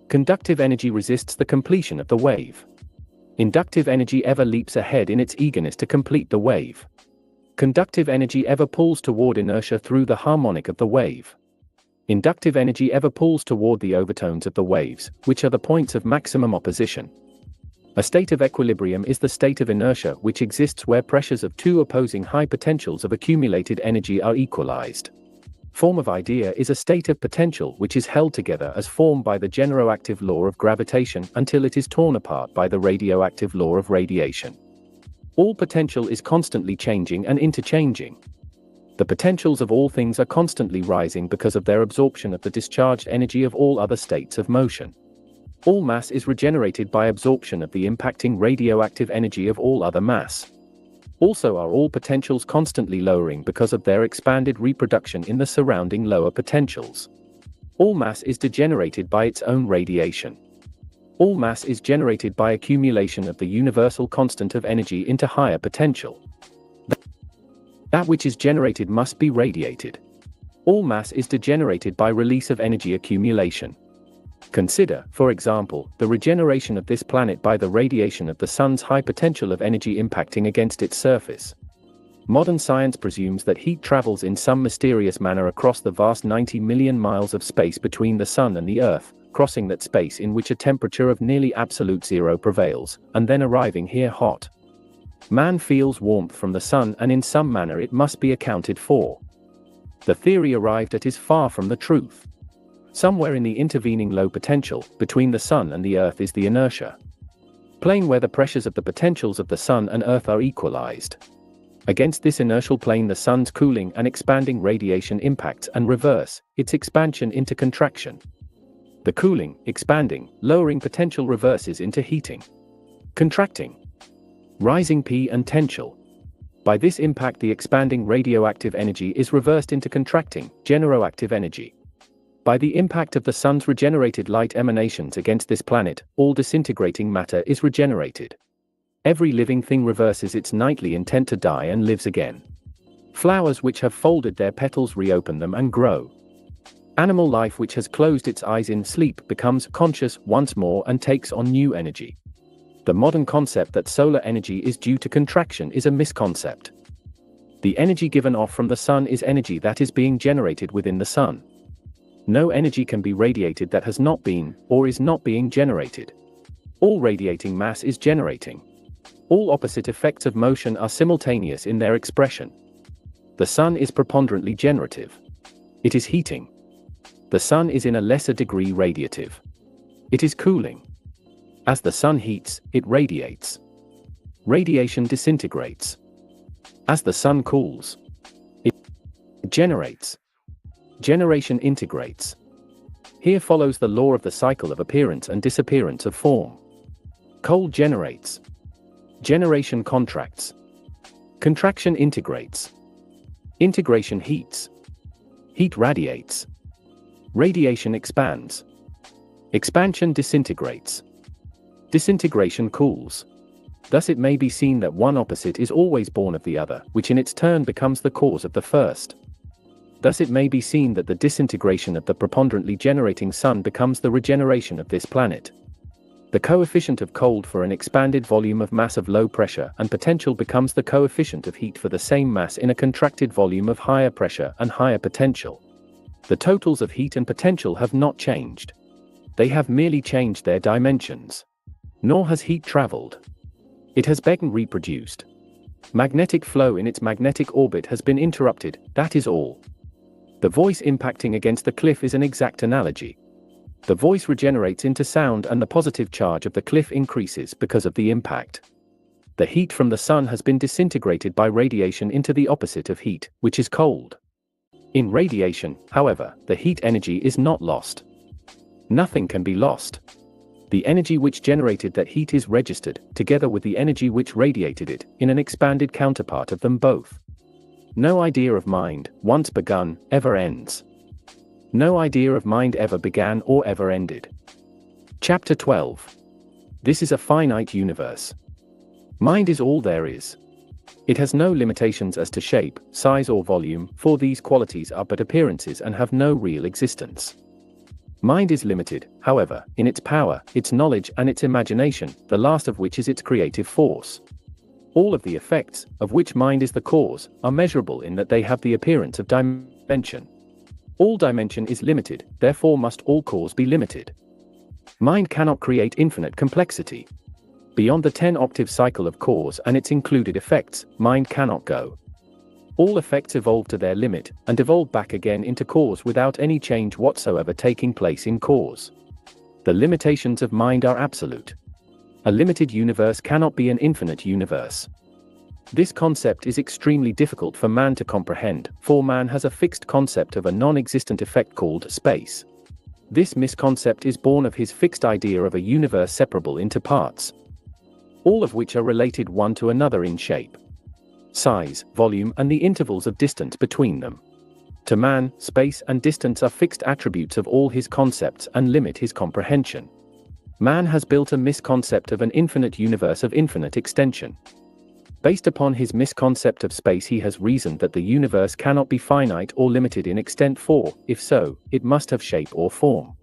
[SPEAKER 1] Conductive energy resists the completion of the wave. Inductive energy ever leaps ahead in its eagerness to complete the wave. Conductive energy ever pulls toward inertia through the harmonic of the wave. Inductive energy ever pulls toward the overtones of the waves, which are the points of maximum opposition. A state of equilibrium is the state of inertia which exists where pressures of two opposing high potentials of accumulated energy are equalized. Form of idea is a state of potential which is held together as form by the generative law of gravitation until it is torn apart by the radioactive law of radiation. All potential is constantly changing and interchanging. The potentials of all things are constantly rising because of their absorption of the discharged energy of all other states of motion. All mass is regenerated by absorption of the impacting radioactive energy of all other mass. Also are all potentials constantly lowering because of their expanded reproduction in the surrounding lower potentials. All mass is degenerated by its own radiation. All mass is generated by accumulation of the universal constant of energy into higher potential. That which is generated must be radiated. All mass is degenerated by release of energy accumulation. Consider, for example, the regeneration of this planet by the radiation of the sun's high potential of energy impacting against its surface. Modern science presumes that heat travels in some mysterious manner across the vast 90 million miles of space between the sun and the Earth, crossing that space in which a temperature of nearly absolute zero prevails, and then arriving here hot. Man feels warmth from the sun, and in some manner it must be accounted for. The theory arrived at is far from the truth. Somewhere in the intervening low potential, between the sun and the Earth, is the inertia plane where the pressures of the potentials of the sun and Earth are equalized. Against this inertial plane the sun's cooling and expanding radiation impacts and reverse its expansion into contraction. The cooling, expanding, lowering potential reverses into heating, contracting, rising P and potential. By this impact the expanding radioactive energy is reversed into contracting, generoactive energy. By the impact of the sun's regenerated light emanations against this planet, all disintegrating matter is regenerated. Every living thing reverses its nightly intent to die and lives again. Flowers which have folded their petals reopen them and grow. Animal life which has closed its eyes in sleep becomes conscious once more and takes on new energy. The modern concept that solar energy is due to contraction is a misconcept. The energy given off from the sun is energy that is being generated within the sun. No energy can be radiated that has not been, or is not being generated. All radiating mass is generating. All opposite effects of motion are simultaneous in their expression. The sun is preponderantly generative. It is heating. The sun is in a lesser degree radiative. It is cooling. As the sun heats, it radiates. Radiation disintegrates. As the sun cools, it generates. Generation integrates. Here follows the law of the cycle of appearance and disappearance of form. Cold generates. Generation contracts. Contraction integrates. Integration heats. Heat radiates. Radiation expands. Expansion disintegrates. Disintegration cools. Thus it may be seen that one opposite is always born of the other, which in its turn becomes the cause of the first. Thus it may be seen that the disintegration of the preponderantly generating sun becomes the regeneration of this planet. The coefficient of cold for an expanded volume of mass of low pressure and potential becomes the coefficient of heat for the same mass in a contracted volume of higher pressure and higher potential. The totals of heat and potential have not changed. They have merely changed their dimensions. Nor has heat traveled. It has been reproduced. Magnetic flow in its magnetic orbit has been interrupted, that is all. The voice impacting against the cliff is an exact analogy. The voice regenerates into sound and the positive charge of the cliff increases because of the impact. The heat from the sun has been disintegrated by radiation into the opposite of heat, which is cold. In radiation, however, the heat energy is not lost. Nothing can be lost. The energy which generated that heat is registered, together with the energy which radiated it, in an expanded counterpart of them both. No idea of mind, once begun, ever ends. No idea of mind ever began or ever ended. Chapter 12. This is a finite universe. Mind is all there is. It has no limitations as to shape, size or volume, for these qualities are but appearances and have no real existence. Mind is limited, however, in its power, its knowledge and its imagination, the last of which is its creative force. All of the effects, of which mind is the cause, are measurable in that they have the appearance of dimension. All dimension is limited, therefore must all cause be limited. Mind cannot create infinite complexity. Beyond the 10-octave cycle of cause and its included effects, mind cannot go. All effects evolve to their limit, and evolve back again into cause without any change whatsoever taking place in cause. The limitations of mind are absolute. A limited universe cannot be an infinite universe. This concept is extremely difficult for man to comprehend, for man has a fixed concept of a non-existent effect called space. This misconcept is born of his fixed idea of a universe separable into parts, all of which are related one to another in shape, size, volume, and the intervals of distance between them. To man, space and distance are fixed attributes of all his concepts and limit his comprehension. Man has built a misconcept of an infinite universe of infinite extension. Based upon his misconcept of space, he has reasoned that the universe cannot be finite or limited in extent, for, if so, it must have shape or form.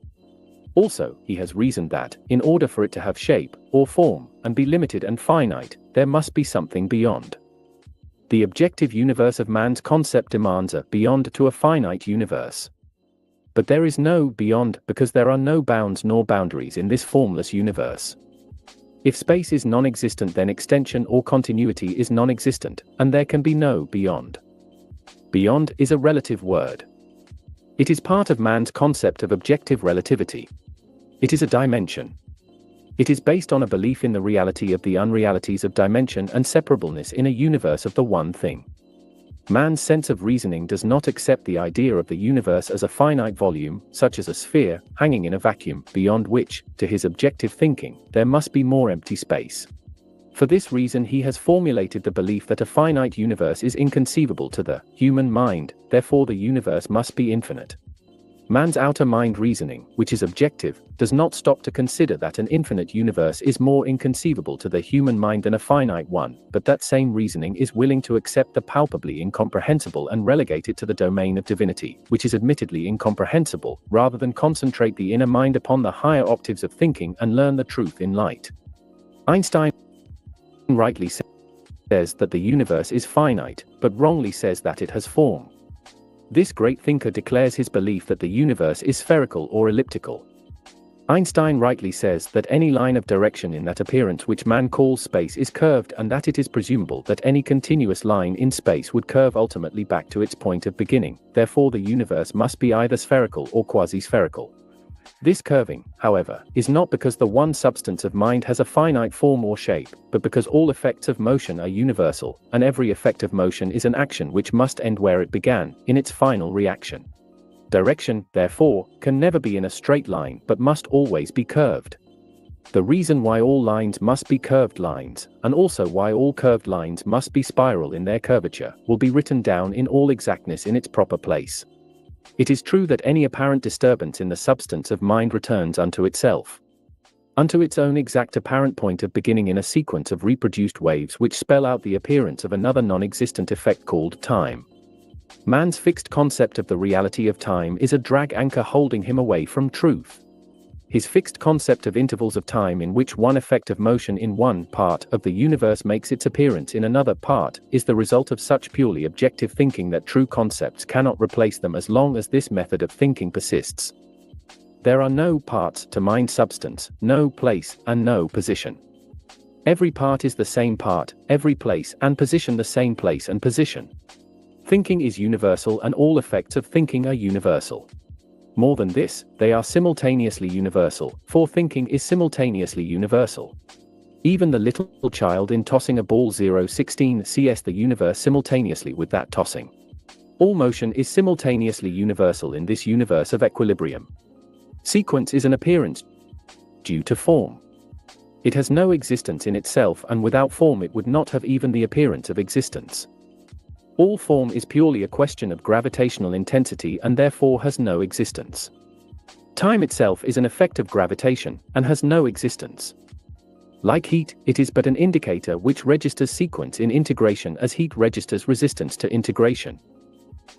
[SPEAKER 1] Also, he has reasoned that, in order for it to have shape, or form, and be limited and finite, there must be something beyond. The objective universe of man's concept demands a beyond to a finite universe. But there is no beyond, because there are no bounds nor boundaries in this formless universe. If space is non-existent, then extension or continuity is non-existent, and there can be no beyond. Beyond is a relative word. It is part of man's concept of objective relativity. It is a dimension. It is based on a belief in the reality of the unrealities of dimension and separableness in a universe of the one thing. Man's sense of reasoning does not accept the idea of the universe as a finite volume, such as a sphere, hanging in a vacuum, beyond which, to his objective thinking, there must be more empty space. For this reason, he has formulated the belief that a finite universe is inconceivable to the human mind, therefore the universe must be infinite. Man's outer mind reasoning, which is objective, does not stop to consider that an infinite universe is more inconceivable to the human mind than a finite one, but that same reasoning is willing to accept the palpably incomprehensible and relegate it to the domain of divinity, which is admittedly incomprehensible, rather than concentrate the inner mind upon the higher octaves of thinking and learn the truth in light. Einstein rightly says that the universe is finite, but wrongly says that it has form. This great thinker declares his belief that the universe is spherical or elliptical. Einstein rightly says that any line of direction in that appearance which man calls space is curved, and that it is presumable that any continuous line in space would curve ultimately back to its point of beginning, therefore the universe must be either spherical or quasi-spherical. This curving, however, is not because the one substance of mind has a finite form or shape, but because all effects of motion are universal, and every effect of motion is an action which must end where it began, in its final reaction. Direction, therefore, can never be in a straight line but must always be curved. The reason why all lines must be curved lines, and also why all curved lines must be spiral in their curvature, will be written down in all exactness in its proper place. It is true that any apparent disturbance in the substance of mind returns unto itself, unto its own exact apparent point of beginning in a sequence of reproduced waves which spell out the appearance of another non-existent effect called time. Man's fixed concept of the reality of time is a drag anchor holding him away from truth. His fixed concept of intervals of time in which one effect of motion in one part of the universe makes its appearance in another part is the result of such purely objective thinking that true concepts cannot replace them as long as this method of thinking persists. There are no parts to mind substance, no place, and no position. Every part is the same part, every place and position the same place and position. Thinking is universal and all effects of thinking are universal. More than this, they are simultaneously universal, for thinking is simultaneously universal. Even the little child in tossing a ball 0.16 sees the universe simultaneously with that tossing. All motion is simultaneously universal in this universe of equilibrium. Sequence is an appearance due to form. It has no existence in itself, and without form it would not have even the appearance of existence. All form is purely a question of gravitational intensity and therefore has no existence. Time itself is an effect of gravitation, and has no existence. Like heat, it is but an indicator which registers sequence in integration as heat registers resistance to integration.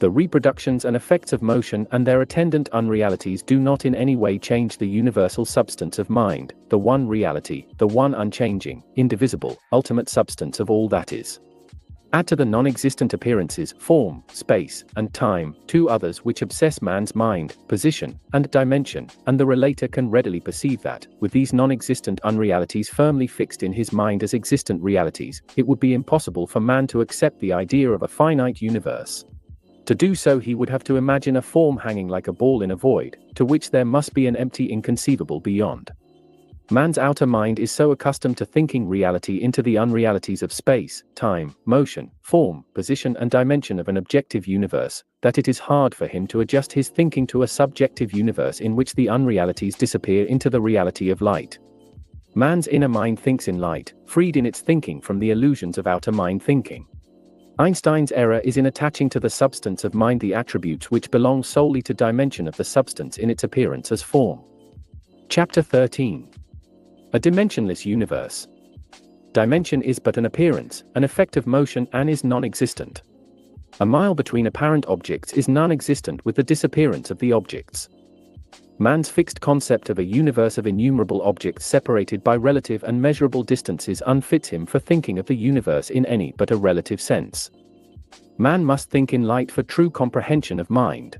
[SPEAKER 1] The reproductions and effects of motion and their attendant unrealities do not in any way change the universal substance of mind, the one reality, the one unchanging, indivisible, ultimate substance of all that is. Add to the non-existent appearances, form, space, and time, two others which obsess man's mind, position, and dimension, and the relator can readily perceive that, with these non-existent unrealities firmly fixed in his mind as existent realities, it would be impossible for man to accept the idea of a finite universe. To do so, he would have to imagine a form hanging like a ball in a void, to which there must be an empty inconceivable beyond. Man's outer mind is so accustomed to thinking reality into the unrealities of space, time, motion, form, position and dimension of an objective universe, that it is hard for him to adjust his thinking to a subjective universe in which the unrealities disappear into the reality of light. Man's inner mind thinks in light, freed in its thinking from the illusions of outer mind thinking. Einstein's error is in attaching to the substance of mind the attributes which belong solely to dimension of the substance in its appearance as form. Chapter 13. A dimensionless universe. Dimension is but an appearance, an effect of motion, and is non-existent. A mile between apparent objects is non-existent with the disappearance of the objects. Man's fixed concept of a universe of innumerable objects separated by relative and measurable distances unfits him for thinking of the universe in any but a relative sense. Man must think in light for true comprehension of mind.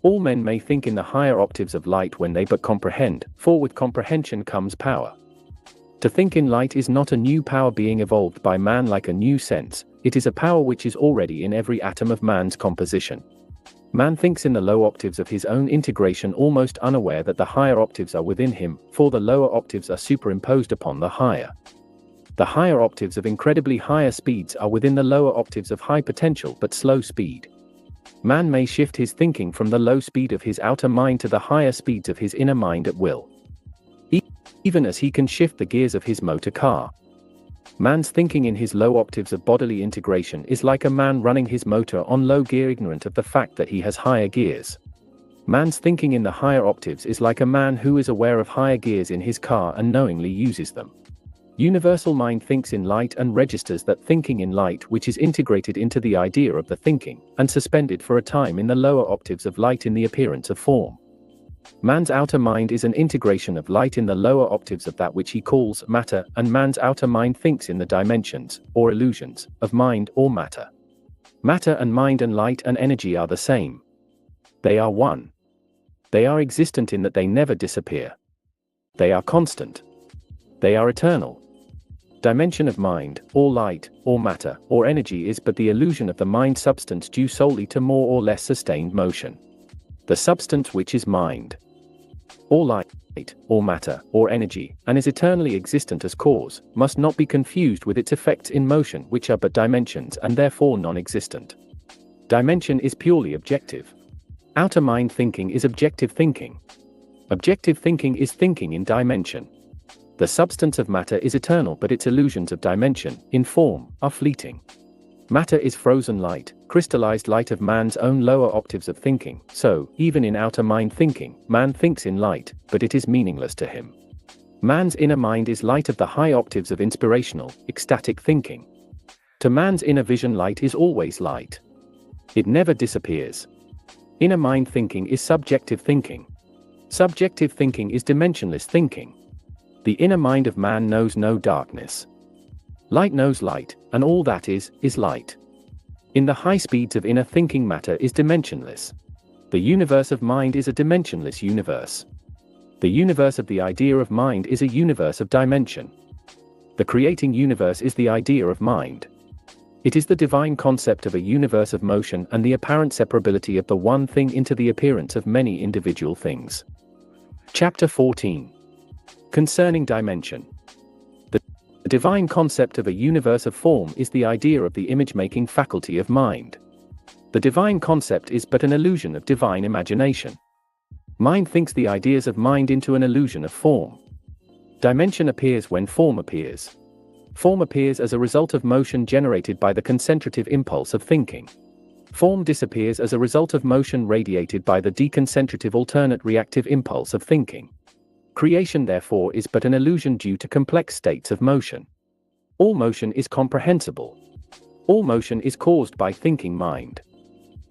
[SPEAKER 1] All men may think in the higher octaves of light when they but comprehend, for with comprehension comes power. To think in light is not a new power being evolved by man like a new sense, it is a power which is already in every atom of man's composition. Man thinks in the low octaves of his own integration, almost unaware that the higher octaves are within him, for the lower octaves are superimposed upon the higher. The higher octaves of incredibly higher speeds are within the lower octaves of high potential but slow speed. Man may shift his thinking from the low speed of his outer mind to the higher speeds of his inner mind at will, even as he can shift the gears of his motor car. Man's thinking in his low octaves of bodily integration is like a man running his motor on low gear, ignorant of the fact that he has higher gears. Man's thinking in the higher octaves is like a man who is aware of higher gears in his car and knowingly uses them. Universal mind thinks in light and registers that thinking in light which is integrated into the idea of the thinking, and suspended for a time in the lower octaves of light in the appearance of form. Man's outer mind is an integration of light in the lower octaves of that which he calls matter, and man's outer mind thinks in the dimensions, or illusions, of mind or matter. Matter and mind and light and energy are the same. They are one. They are existent in that they never disappear. They are constant. They are eternal. Dimension of mind, or light, or matter, or energy is but the illusion of the mind substance due solely to more or less sustained motion. The substance which is mind, or light, or matter, or energy, and is eternally existent as cause, must not be confused with its effects in motion which are but dimensions and therefore non-existent. Dimension is purely objective. Outer mind thinking is objective thinking. Objective thinking is thinking in dimension. The substance of matter is eternal, but its illusions of dimension, in form, are fleeting. Matter is frozen light, crystallized light of man's own lower octaves of thinking, so, even in outer mind thinking, man thinks in light, but it is meaningless to him. Man's inner mind is light of the high octaves of inspirational, ecstatic thinking. To man's inner vision, light is always light. It never disappears. Inner mind thinking is subjective thinking. Subjective thinking is dimensionless thinking. The inner mind of man knows no darkness. Light knows light, and all that is light. In the high speeds of inner thinking, matter is dimensionless. The universe of mind is a dimensionless universe. The universe of the idea of mind is a universe of dimension. The creating universe is the idea of mind. It is the divine concept of a universe of motion and the apparent separability of the one thing into the appearance of many individual things. Chapter 14. Concerning dimension. The divine concept of a universe of form is the idea of the image-making faculty of mind. The divine concept is but an illusion of divine imagination. Mind thinks the ideas of mind into an illusion of form. Dimension appears when form appears. Form appears as a result of motion generated by the concentrative impulse of thinking. Form disappears as a result of motion radiated by the deconcentrative alternate reactive impulse of thinking. Creation, therefore, is but an illusion due to complex states of motion. All motion is comprehensible. All motion is caused by thinking mind.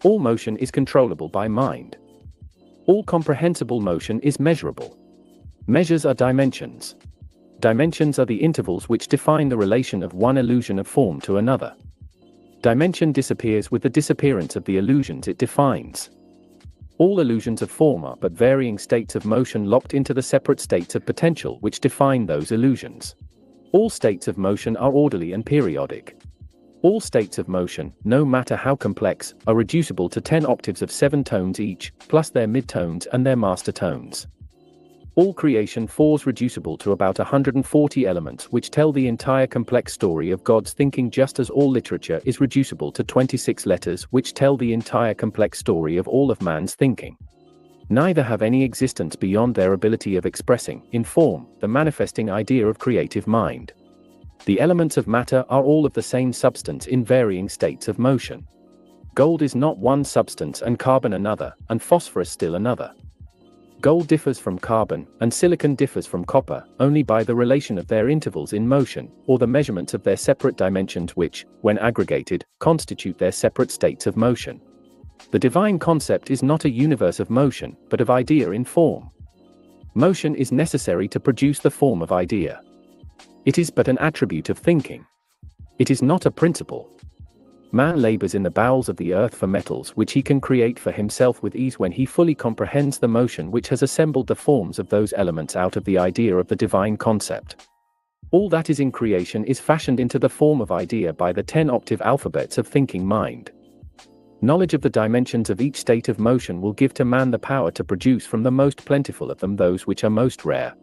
[SPEAKER 1] All motion is controllable by mind. All comprehensible motion is measurable. Measures are dimensions. Dimensions are the intervals which define the relation of one illusion of form to another. Dimension disappears with the disappearance of the illusions it defines. All illusions of form are but varying states of motion locked into the separate states of potential which define those illusions. All states of motion are orderly and periodic. All states of motion, no matter how complex, are reducible to 10 octaves of 7 tones each, plus their midtones and their master tones. All creation falls reducible to about 140 elements which tell the entire complex story of God's thinking, just as all literature is reducible to 26 letters which tell the entire complex story of all of man's thinking. Neither have any existence beyond their ability of expressing, in form, the manifesting idea of creative mind. The elements of matter are all of the same substance in varying states of motion. Gold is not one substance and carbon another, and phosphorus still another. Gold differs from carbon, and silicon differs from copper, only by the relation of their intervals in motion, or the measurement of their separate dimensions which, when aggregated, constitute their separate states of motion. The divine concept is not a universe of motion, but of idea in form. Motion is necessary to produce the form of idea. It is but an attribute of thinking. It is not a principle. Man labors in the bowels of the earth for metals which he can create for himself with ease when he fully comprehends the motion which has assembled the forms of those elements out of the idea of the divine concept. All that is in creation is fashioned into the form of idea by the 10-octave alphabets of thinking mind. Knowledge of the dimensions of each state of motion will give to man the power to produce from the most plentiful of them those which are most rare.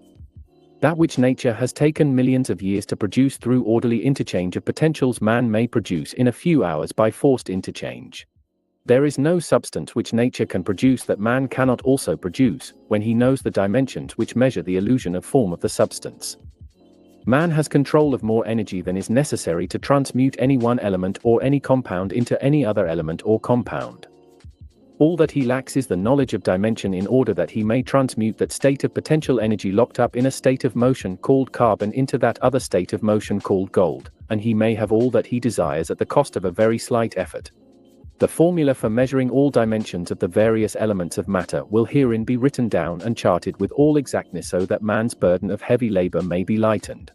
[SPEAKER 1] That which nature has taken millions of years to produce through orderly interchange of potentials man may produce in a few hours by forced interchange. There is no substance which nature can produce that man cannot also produce, when he knows the dimensions which measure the illusion of form of the substance. Man has control of more energy than is necessary to transmute any one element or any compound into any other element or compound. All that he lacks is the knowledge of dimension in order that he may transmute that state of potential energy locked up in a state of motion called carbon into that other state of motion called gold, and he may have all that he desires at the cost of a very slight effort. The formula for measuring all dimensions of the various elements of matter will herein be written down and charted with all exactness so that man's burden of heavy labor may be lightened.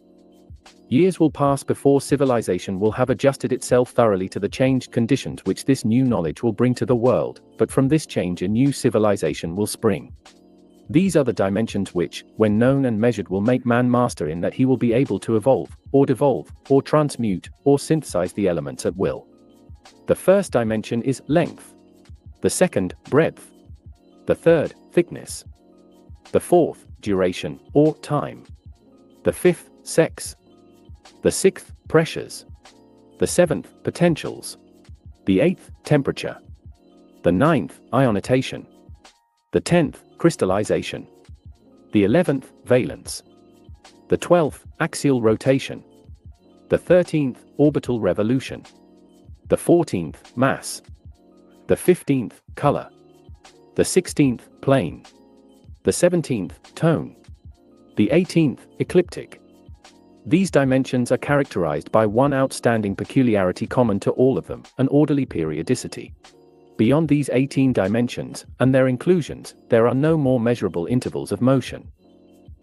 [SPEAKER 1] Years will pass before civilization will have adjusted itself thoroughly to the changed conditions which this new knowledge will bring to the world, but from this change a new civilization will spring. These are the dimensions which, when known and measured, will make man master in that he will be able to evolve, or devolve, or transmute, or synthesize the elements at will. The first dimension is length. The second, breadth. The third, thickness. The fourth, duration, or time. The fifth, sex. The sixth, pressures. The seventh, potentials. The eighth, temperature. The ninth, ionization. The 10th, crystallization. The 11th, valence. The 12th, axial rotation. The 13th, orbital revolution. The 14th, mass. The 15th, color. The 16th, plane. The 17th, tone. The 18th, ecliptic. These dimensions are characterized by one outstanding peculiarity common to all of them, an orderly periodicity. Beyond these 18 dimensions, and their inclusions, there are no more measurable intervals of motion.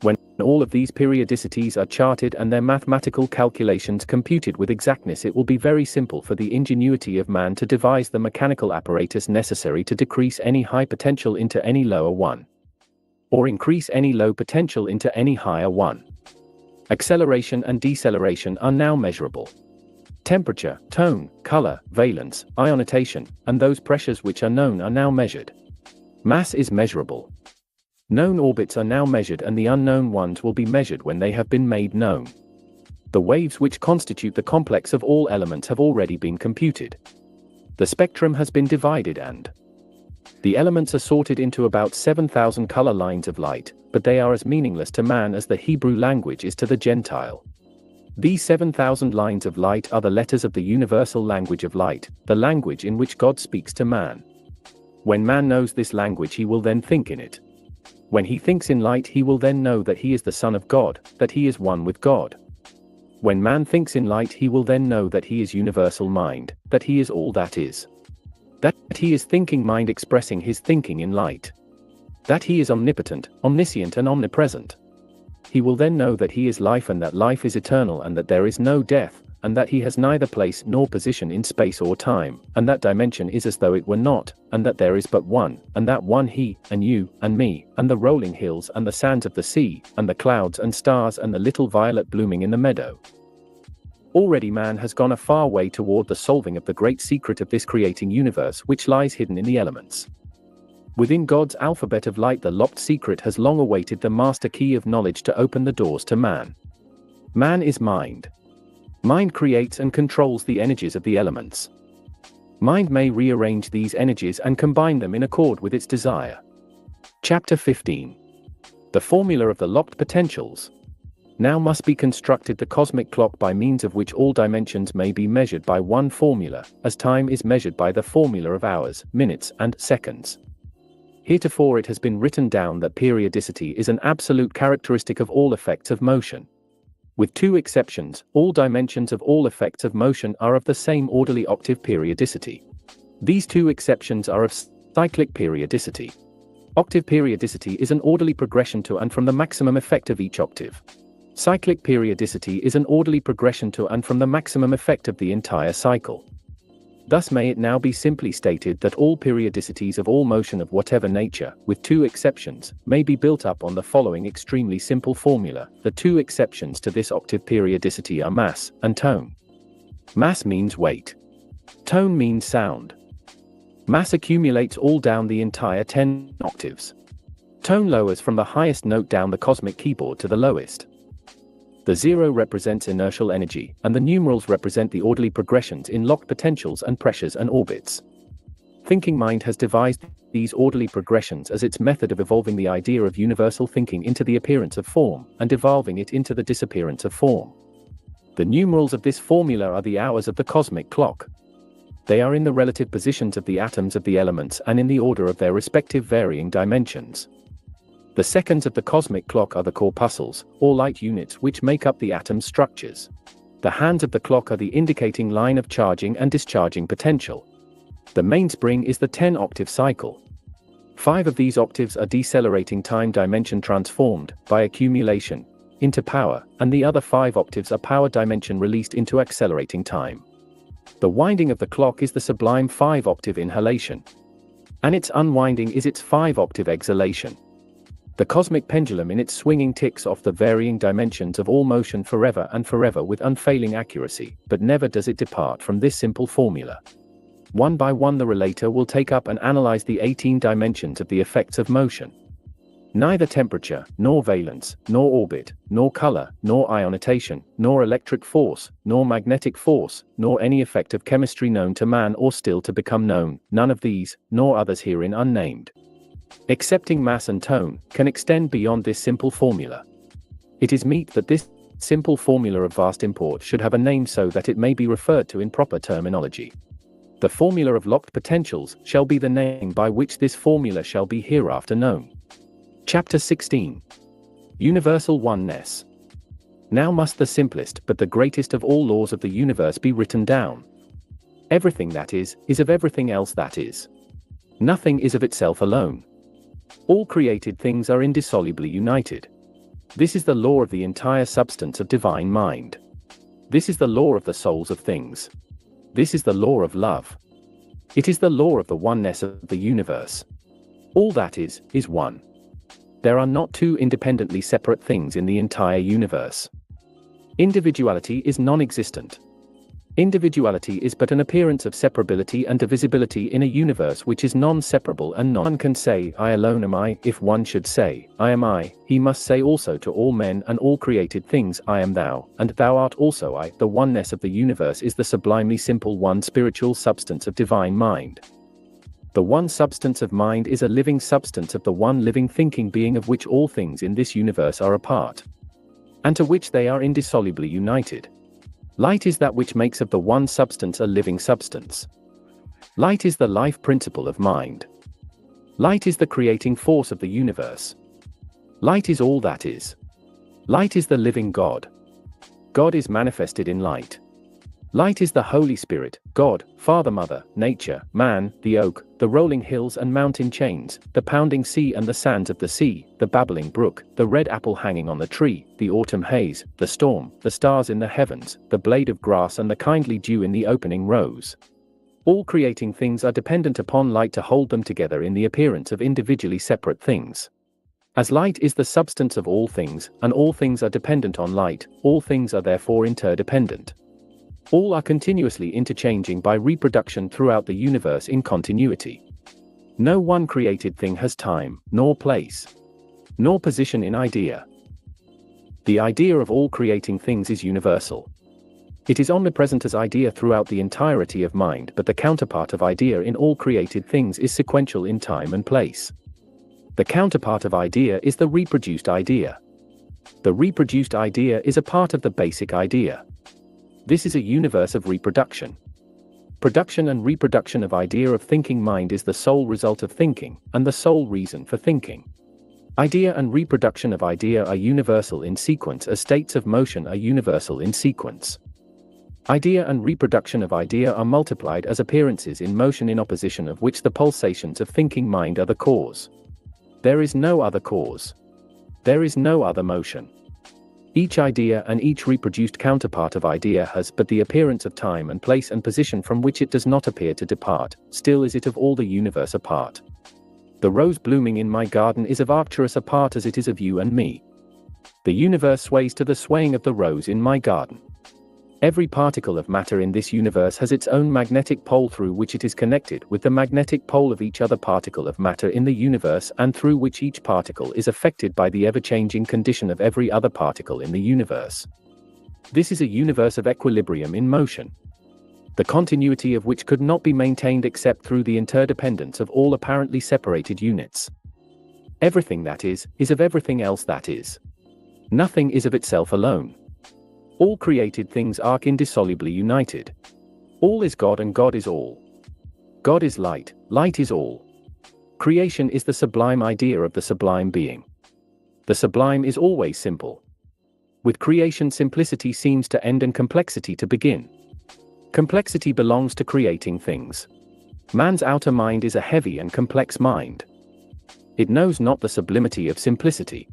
[SPEAKER 1] When all of these periodicities are charted and their mathematical calculations computed with exactness, it will be very simple for the ingenuity of man to devise the mechanical apparatus necessary to decrease any high potential into any lower one, or increase any low potential into any higher one. Acceleration and deceleration are now measurable. Temperature, tone, color, valence, ionization, and those pressures which are known are now measured. Mass is measurable. Known orbits are now measured, and the unknown ones will be measured when they have been made known. The waves which constitute the complex of all elements have already been computed. The spectrum has been divided and the elements are sorted into about 7,000 color lines of light, but they are as meaningless to man as the Hebrew language is to the Gentile. These 7,000 lines of light are the letters of the universal language of light, the language in which God speaks to man. When man knows this language, he will then think in it. When he thinks in light, he will then know that he is the Son of God, that he is one with God. When man thinks in light, he will then know that he is universal mind, that he is all that is. That he is thinking mind expressing his thinking in light. That he is omnipotent, omniscient and omnipresent. He will then know that he is life and that life is eternal and that there is no death, and that he has neither place nor position in space or time, and that dimension is as though it were not, and that there is but one, and that one he, and you, and me, and the rolling hills and the sands of the sea, and the clouds and stars and the little violet blooming in the meadow. Already man has gone a far way toward the solving of the great secret of this creating universe which lies hidden in the elements. Within God's alphabet of light, the locked secret has long awaited the master key of knowledge to open the doors to man. Man is mind. Mind creates and controls the energies of the elements. Mind may rearrange these energies and combine them in accord with its desire. Chapter 15. The formula of the locked potentials. Now must be constructed the cosmic clock by means of which all dimensions may be measured by one formula, as time is measured by the formula of hours, minutes, and seconds. Heretofore it has been written down that periodicity is an absolute characteristic of all effects of motion. With two exceptions, all dimensions of all effects of motion are of the same orderly octave periodicity. These two exceptions are of cyclic periodicity. Octave periodicity is an orderly progression to and from the maximum effect of each octave. Cyclic periodicity is an orderly progression to and from the maximum effect of the entire cycle. Thus may it now be simply stated that all periodicities of all motion of whatever nature, with two exceptions, may be built up on the following extremely simple formula. The two exceptions to this octave periodicity are mass and tone. Mass means weight. Tone means sound. Mass accumulates all down the entire 10 octaves. Tone lowers from the highest note down the cosmic keyboard to the lowest. The 0 represents inertial energy, and the numerals represent the orderly progressions in locked potentials and pressures and orbits. Thinking mind has devised these orderly progressions as its method of evolving the idea of universal thinking into the appearance of form, and devolving it into the disappearance of form. The numerals of this formula are the hours of the cosmic clock. They are in the relative positions of the atoms of the elements and in the order of their respective varying dimensions. The seconds of the cosmic clock are the corpuscles, or light units which make up the atom's structures. The hands of the clock are the indicating line of charging and discharging potential. The mainspring is the 10-octave cycle. 5 of these octaves are decelerating time dimension transformed, by accumulation, into power, and the other 5 octaves are power dimension released into accelerating time. The winding of the clock is the sublime 5-octave inhalation. And its unwinding is its 5-octave exhalation. The cosmic pendulum in its swinging ticks off the varying dimensions of all motion forever and forever with unfailing accuracy, but never does it depart from this simple formula. One by one the relator will take up and analyze the 18 dimensions of the effects of motion. Neither temperature, nor valence, nor orbit, nor color, nor ionization, nor electric force, nor magnetic force, nor any effect of chemistry known to man or still to become known, none of these, nor others herein unnamed, excepting mass and tone, can extend beyond this simple formula. It is meet that this simple formula of vast import should have a name so that it may be referred to in proper terminology. The formula of locked potentials shall be the name by which this formula shall be hereafter known. Chapter 16. Universal Oneness. Now must the simplest but the greatest of all laws of the universe be written down. Everything that is of everything else that is. Nothing is of itself alone. All created things are indissolubly united. This is the law of the entire substance of divine mind. This is the law of the souls of things. This is the law of love. It is the law of the oneness of the universe. All that is one. There are not two independently separate things in the entire universe. Individuality is non-existent. Individuality is but an appearance of separability and divisibility in a universe which is non-separable, and none can say, I alone am I. If one should say, I am I, he must say also to all men and all created things, I am thou, and thou art also I. The oneness of the universe is the sublimely simple one spiritual substance of divine mind. The one substance of mind is a living substance of the one living thinking being of which all things in this universe are a part, and to which they are indissolubly united. Light is that which makes of the one substance a living substance. Light is the life principle of mind. Light is the creating force of the universe. Light is all that is. Light is the living God. God is manifested in light. Light is the Holy Spirit, God, Father, Mother, Nature, Man, the oak, the rolling hills and mountain chains, the pounding sea and the sands of the sea, the babbling brook, the red apple hanging on the tree, the autumn haze, the storm, the stars in the heavens, the blade of grass and the kindly dew in the opening rose. All creating things are dependent upon light to hold them together in the appearance of individually separate things. As light is the substance of all things, and all things are dependent on light, all things are therefore interdependent. All are continuously interchanging by reproduction throughout the universe in continuity. No one created thing has time, nor place, nor position in idea. The idea of all creating things is universal. It is omnipresent as idea throughout the entirety of mind, but the counterpart of idea in all created things is sequential in time and place. The counterpart of idea is the reproduced idea. The reproduced idea is a part of the basic idea. This is a universe of reproduction. Production and reproduction of idea of thinking mind is the sole result of thinking, and the sole reason for thinking. Idea and reproduction of idea are universal in sequence as states of motion are universal in sequence. Idea and reproduction of idea are multiplied as appearances in motion in opposition of which the pulsations of thinking mind are the cause. There is no other cause. There is no other motion. Each idea and each reproduced counterpart of idea has but the appearance of time and place and position from which it does not appear to depart, still is it of all the universe a part. The rose blooming in my garden is of Arcturus a part as it is of you and me. The universe sways to the swaying of the rose in my garden. Every particle of matter in this universe has its own magnetic pole through which it is connected with the magnetic pole of each other particle of matter in the universe and through which each particle is affected by the ever-changing condition of every other particle in the universe. This is a universe of equilibrium in motion, the continuity of which could not be maintained except through the interdependence of all apparently separated units. Everything that is of everything else that is. Nothing is of itself alone. All created things are indissolubly united. All is God and God is all. God is light, light is all. Creation is the sublime idea of the sublime being. The sublime is always simple. With creation simplicity seems to end and complexity to begin. Complexity belongs to creating things. Man's outer mind is a heavy and complex mind. It knows not the sublimity of simplicity.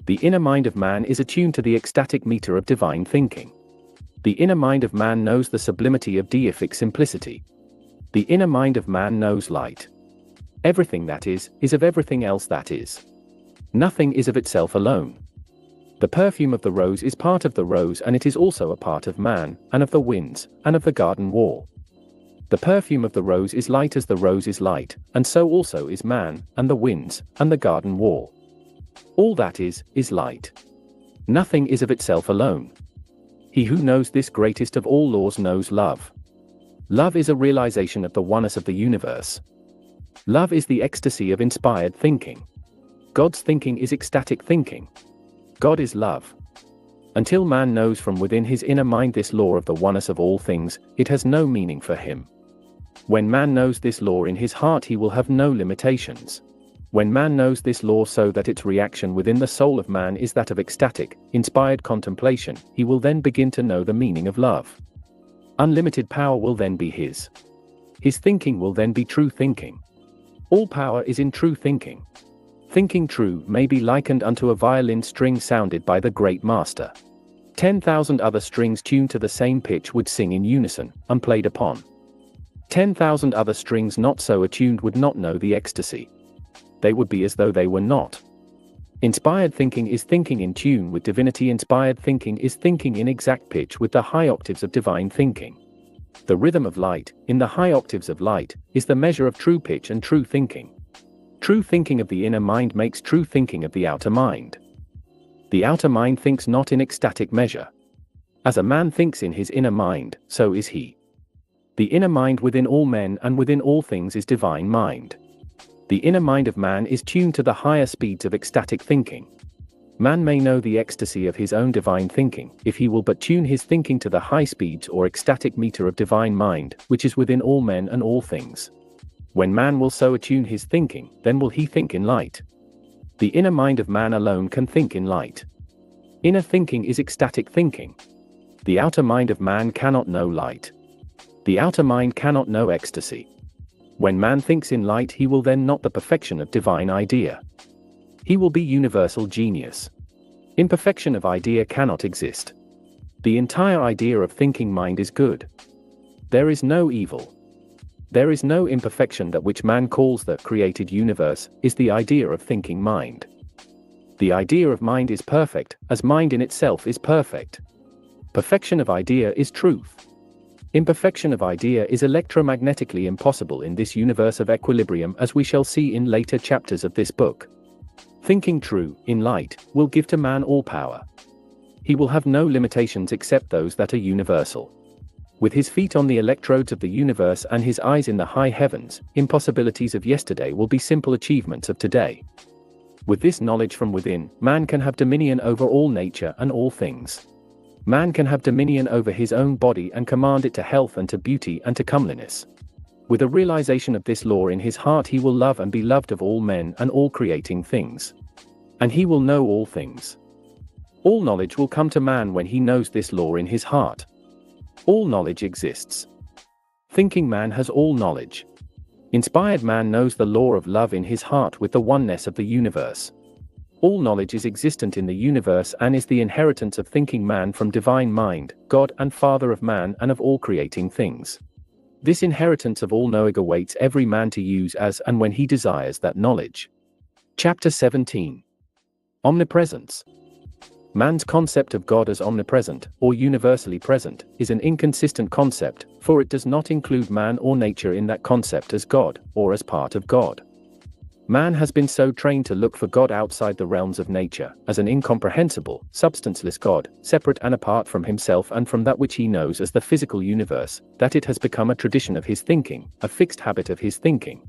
[SPEAKER 1] The inner mind of man is attuned to the ecstatic meter of divine thinking. The inner mind of man knows the sublimity of deific simplicity. The inner mind of man knows light. Everything that is of everything else that is. Nothing is of itself alone. The perfume of the rose is part of the rose and it is also a part of man, and of the winds, and of the garden wall. The perfume of the rose is light as the rose is light, and so also is man, and the winds, and the garden wall. All that is light. Nothing is of itself alone. He who knows this greatest of all laws knows love. Love is a realization of the oneness of the universe. Love is the ecstasy of inspired thinking. God's thinking is ecstatic thinking. God is love. Until man knows from within his inner mind this law of the oneness of all things, it has no meaning for him. When man knows this law in his heart, he will have no limitations. When man knows this law so that its reaction within the soul of man is that of ecstatic, inspired contemplation, he will then begin to know the meaning of love. Unlimited power will then be his. His thinking will then be true thinking. All power is in true thinking. Thinking true may be likened unto a violin string sounded by the great master. 10,000 other strings tuned to the same pitch would sing in unison, unplayed upon. 10,000 other strings not so attuned would not know the ecstasy. They would be as though they were not. Inspired thinking is thinking in tune with divinity. Inspired thinking is thinking in exact pitch with the high octaves of divine thinking. The rhythm of light, in the high octaves of light, is the measure of true pitch and true thinking. True thinking of the inner mind makes true thinking of the outer mind. The outer mind thinks not in ecstatic measure. As a man thinks in his inner mind, so is he. The inner mind within all men and within all things is divine mind. The inner mind of man is tuned to the higher speeds of ecstatic thinking. Man may know the ecstasy of his own divine thinking, if he will but tune his thinking to the high speeds or ecstatic meter of divine mind, which is within all men and all things. When man will so attune his thinking, then will he think in light. The inner mind of man alone can think in light. Inner thinking is ecstatic thinking. The outer mind of man cannot know light. The outer mind cannot know ecstasy. When man thinks in light, he will then not the perfection of divine idea. He will be universal genius. Imperfection of idea cannot exist. The entire idea of thinking mind is good. There is no evil. There is no imperfection. That which man calls the created universe is the idea of thinking mind. The idea of mind is perfect, as mind in itself is perfect. Perfection of idea is truth. Imperfection of idea is electromagnetically impossible in this universe of equilibrium, as we shall see in later chapters of this book. Thinking true, in light, will give to man all power. He will have no limitations except those that are universal. With his feet on the electrodes of the universe and his eyes in the high heavens, impossibilities of yesterday will be simple achievements of today. With this knowledge from within, man can have dominion over all nature and all things. Man can have dominion over his own body and command it to health and to beauty and to comeliness. With a realization of this law in his heart, he will love and be loved of all men and all creating things. And he will know all things. All knowledge will come to man when he knows this law in his heart. All knowledge exists. Thinking man has all knowledge. Inspired man knows the law of love in his heart with the oneness of the universe. All knowledge is existent in the universe and is the inheritance of thinking man from divine mind, God and Father of man and of all creating things. This inheritance of all knowing awaits every man to use as and when he desires that knowledge. Chapter 17. Omnipresence. Man's concept of God as omnipresent, or universally present, is an inconsistent concept, for it does not include man or nature in that concept as God, or as part of God. Man has been so trained to look for God outside the realms of nature, as an incomprehensible, substanceless God, separate and apart from himself and from that which he knows as the physical universe, that it has become a tradition of his thinking, a fixed habit of his thinking.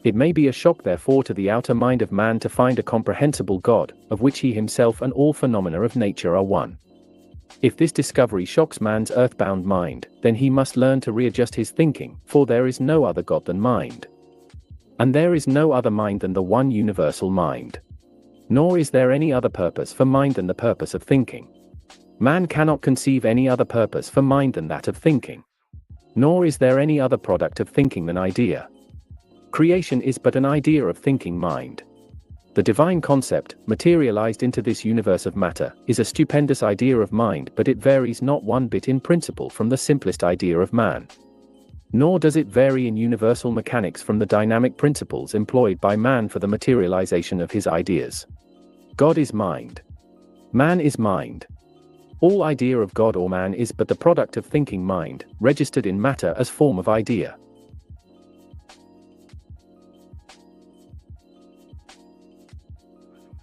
[SPEAKER 1] It may be a shock therefore to the outer mind of man to find a comprehensible God, of which he himself and all phenomena of nature are one. If this discovery shocks man's earthbound mind, then he must learn to readjust his thinking, for there is no other God than mind. And there is no other mind than the one universal mind. Nor is there any other purpose for mind than the purpose of thinking. Man cannot conceive any other purpose for mind than that of thinking. Nor is there any other product of thinking than idea. Creation is but an idea of thinking mind. The divine concept, materialized into this universe of matter, is a stupendous idea of mind, but it varies not one bit in principle from the simplest idea of man. Nor does it vary in universal mechanics from the dynamic principles employed by man for the materialization of his ideas. God is mind. Man is mind. All idea of God or man is but the product of thinking mind, registered in matter as form of idea.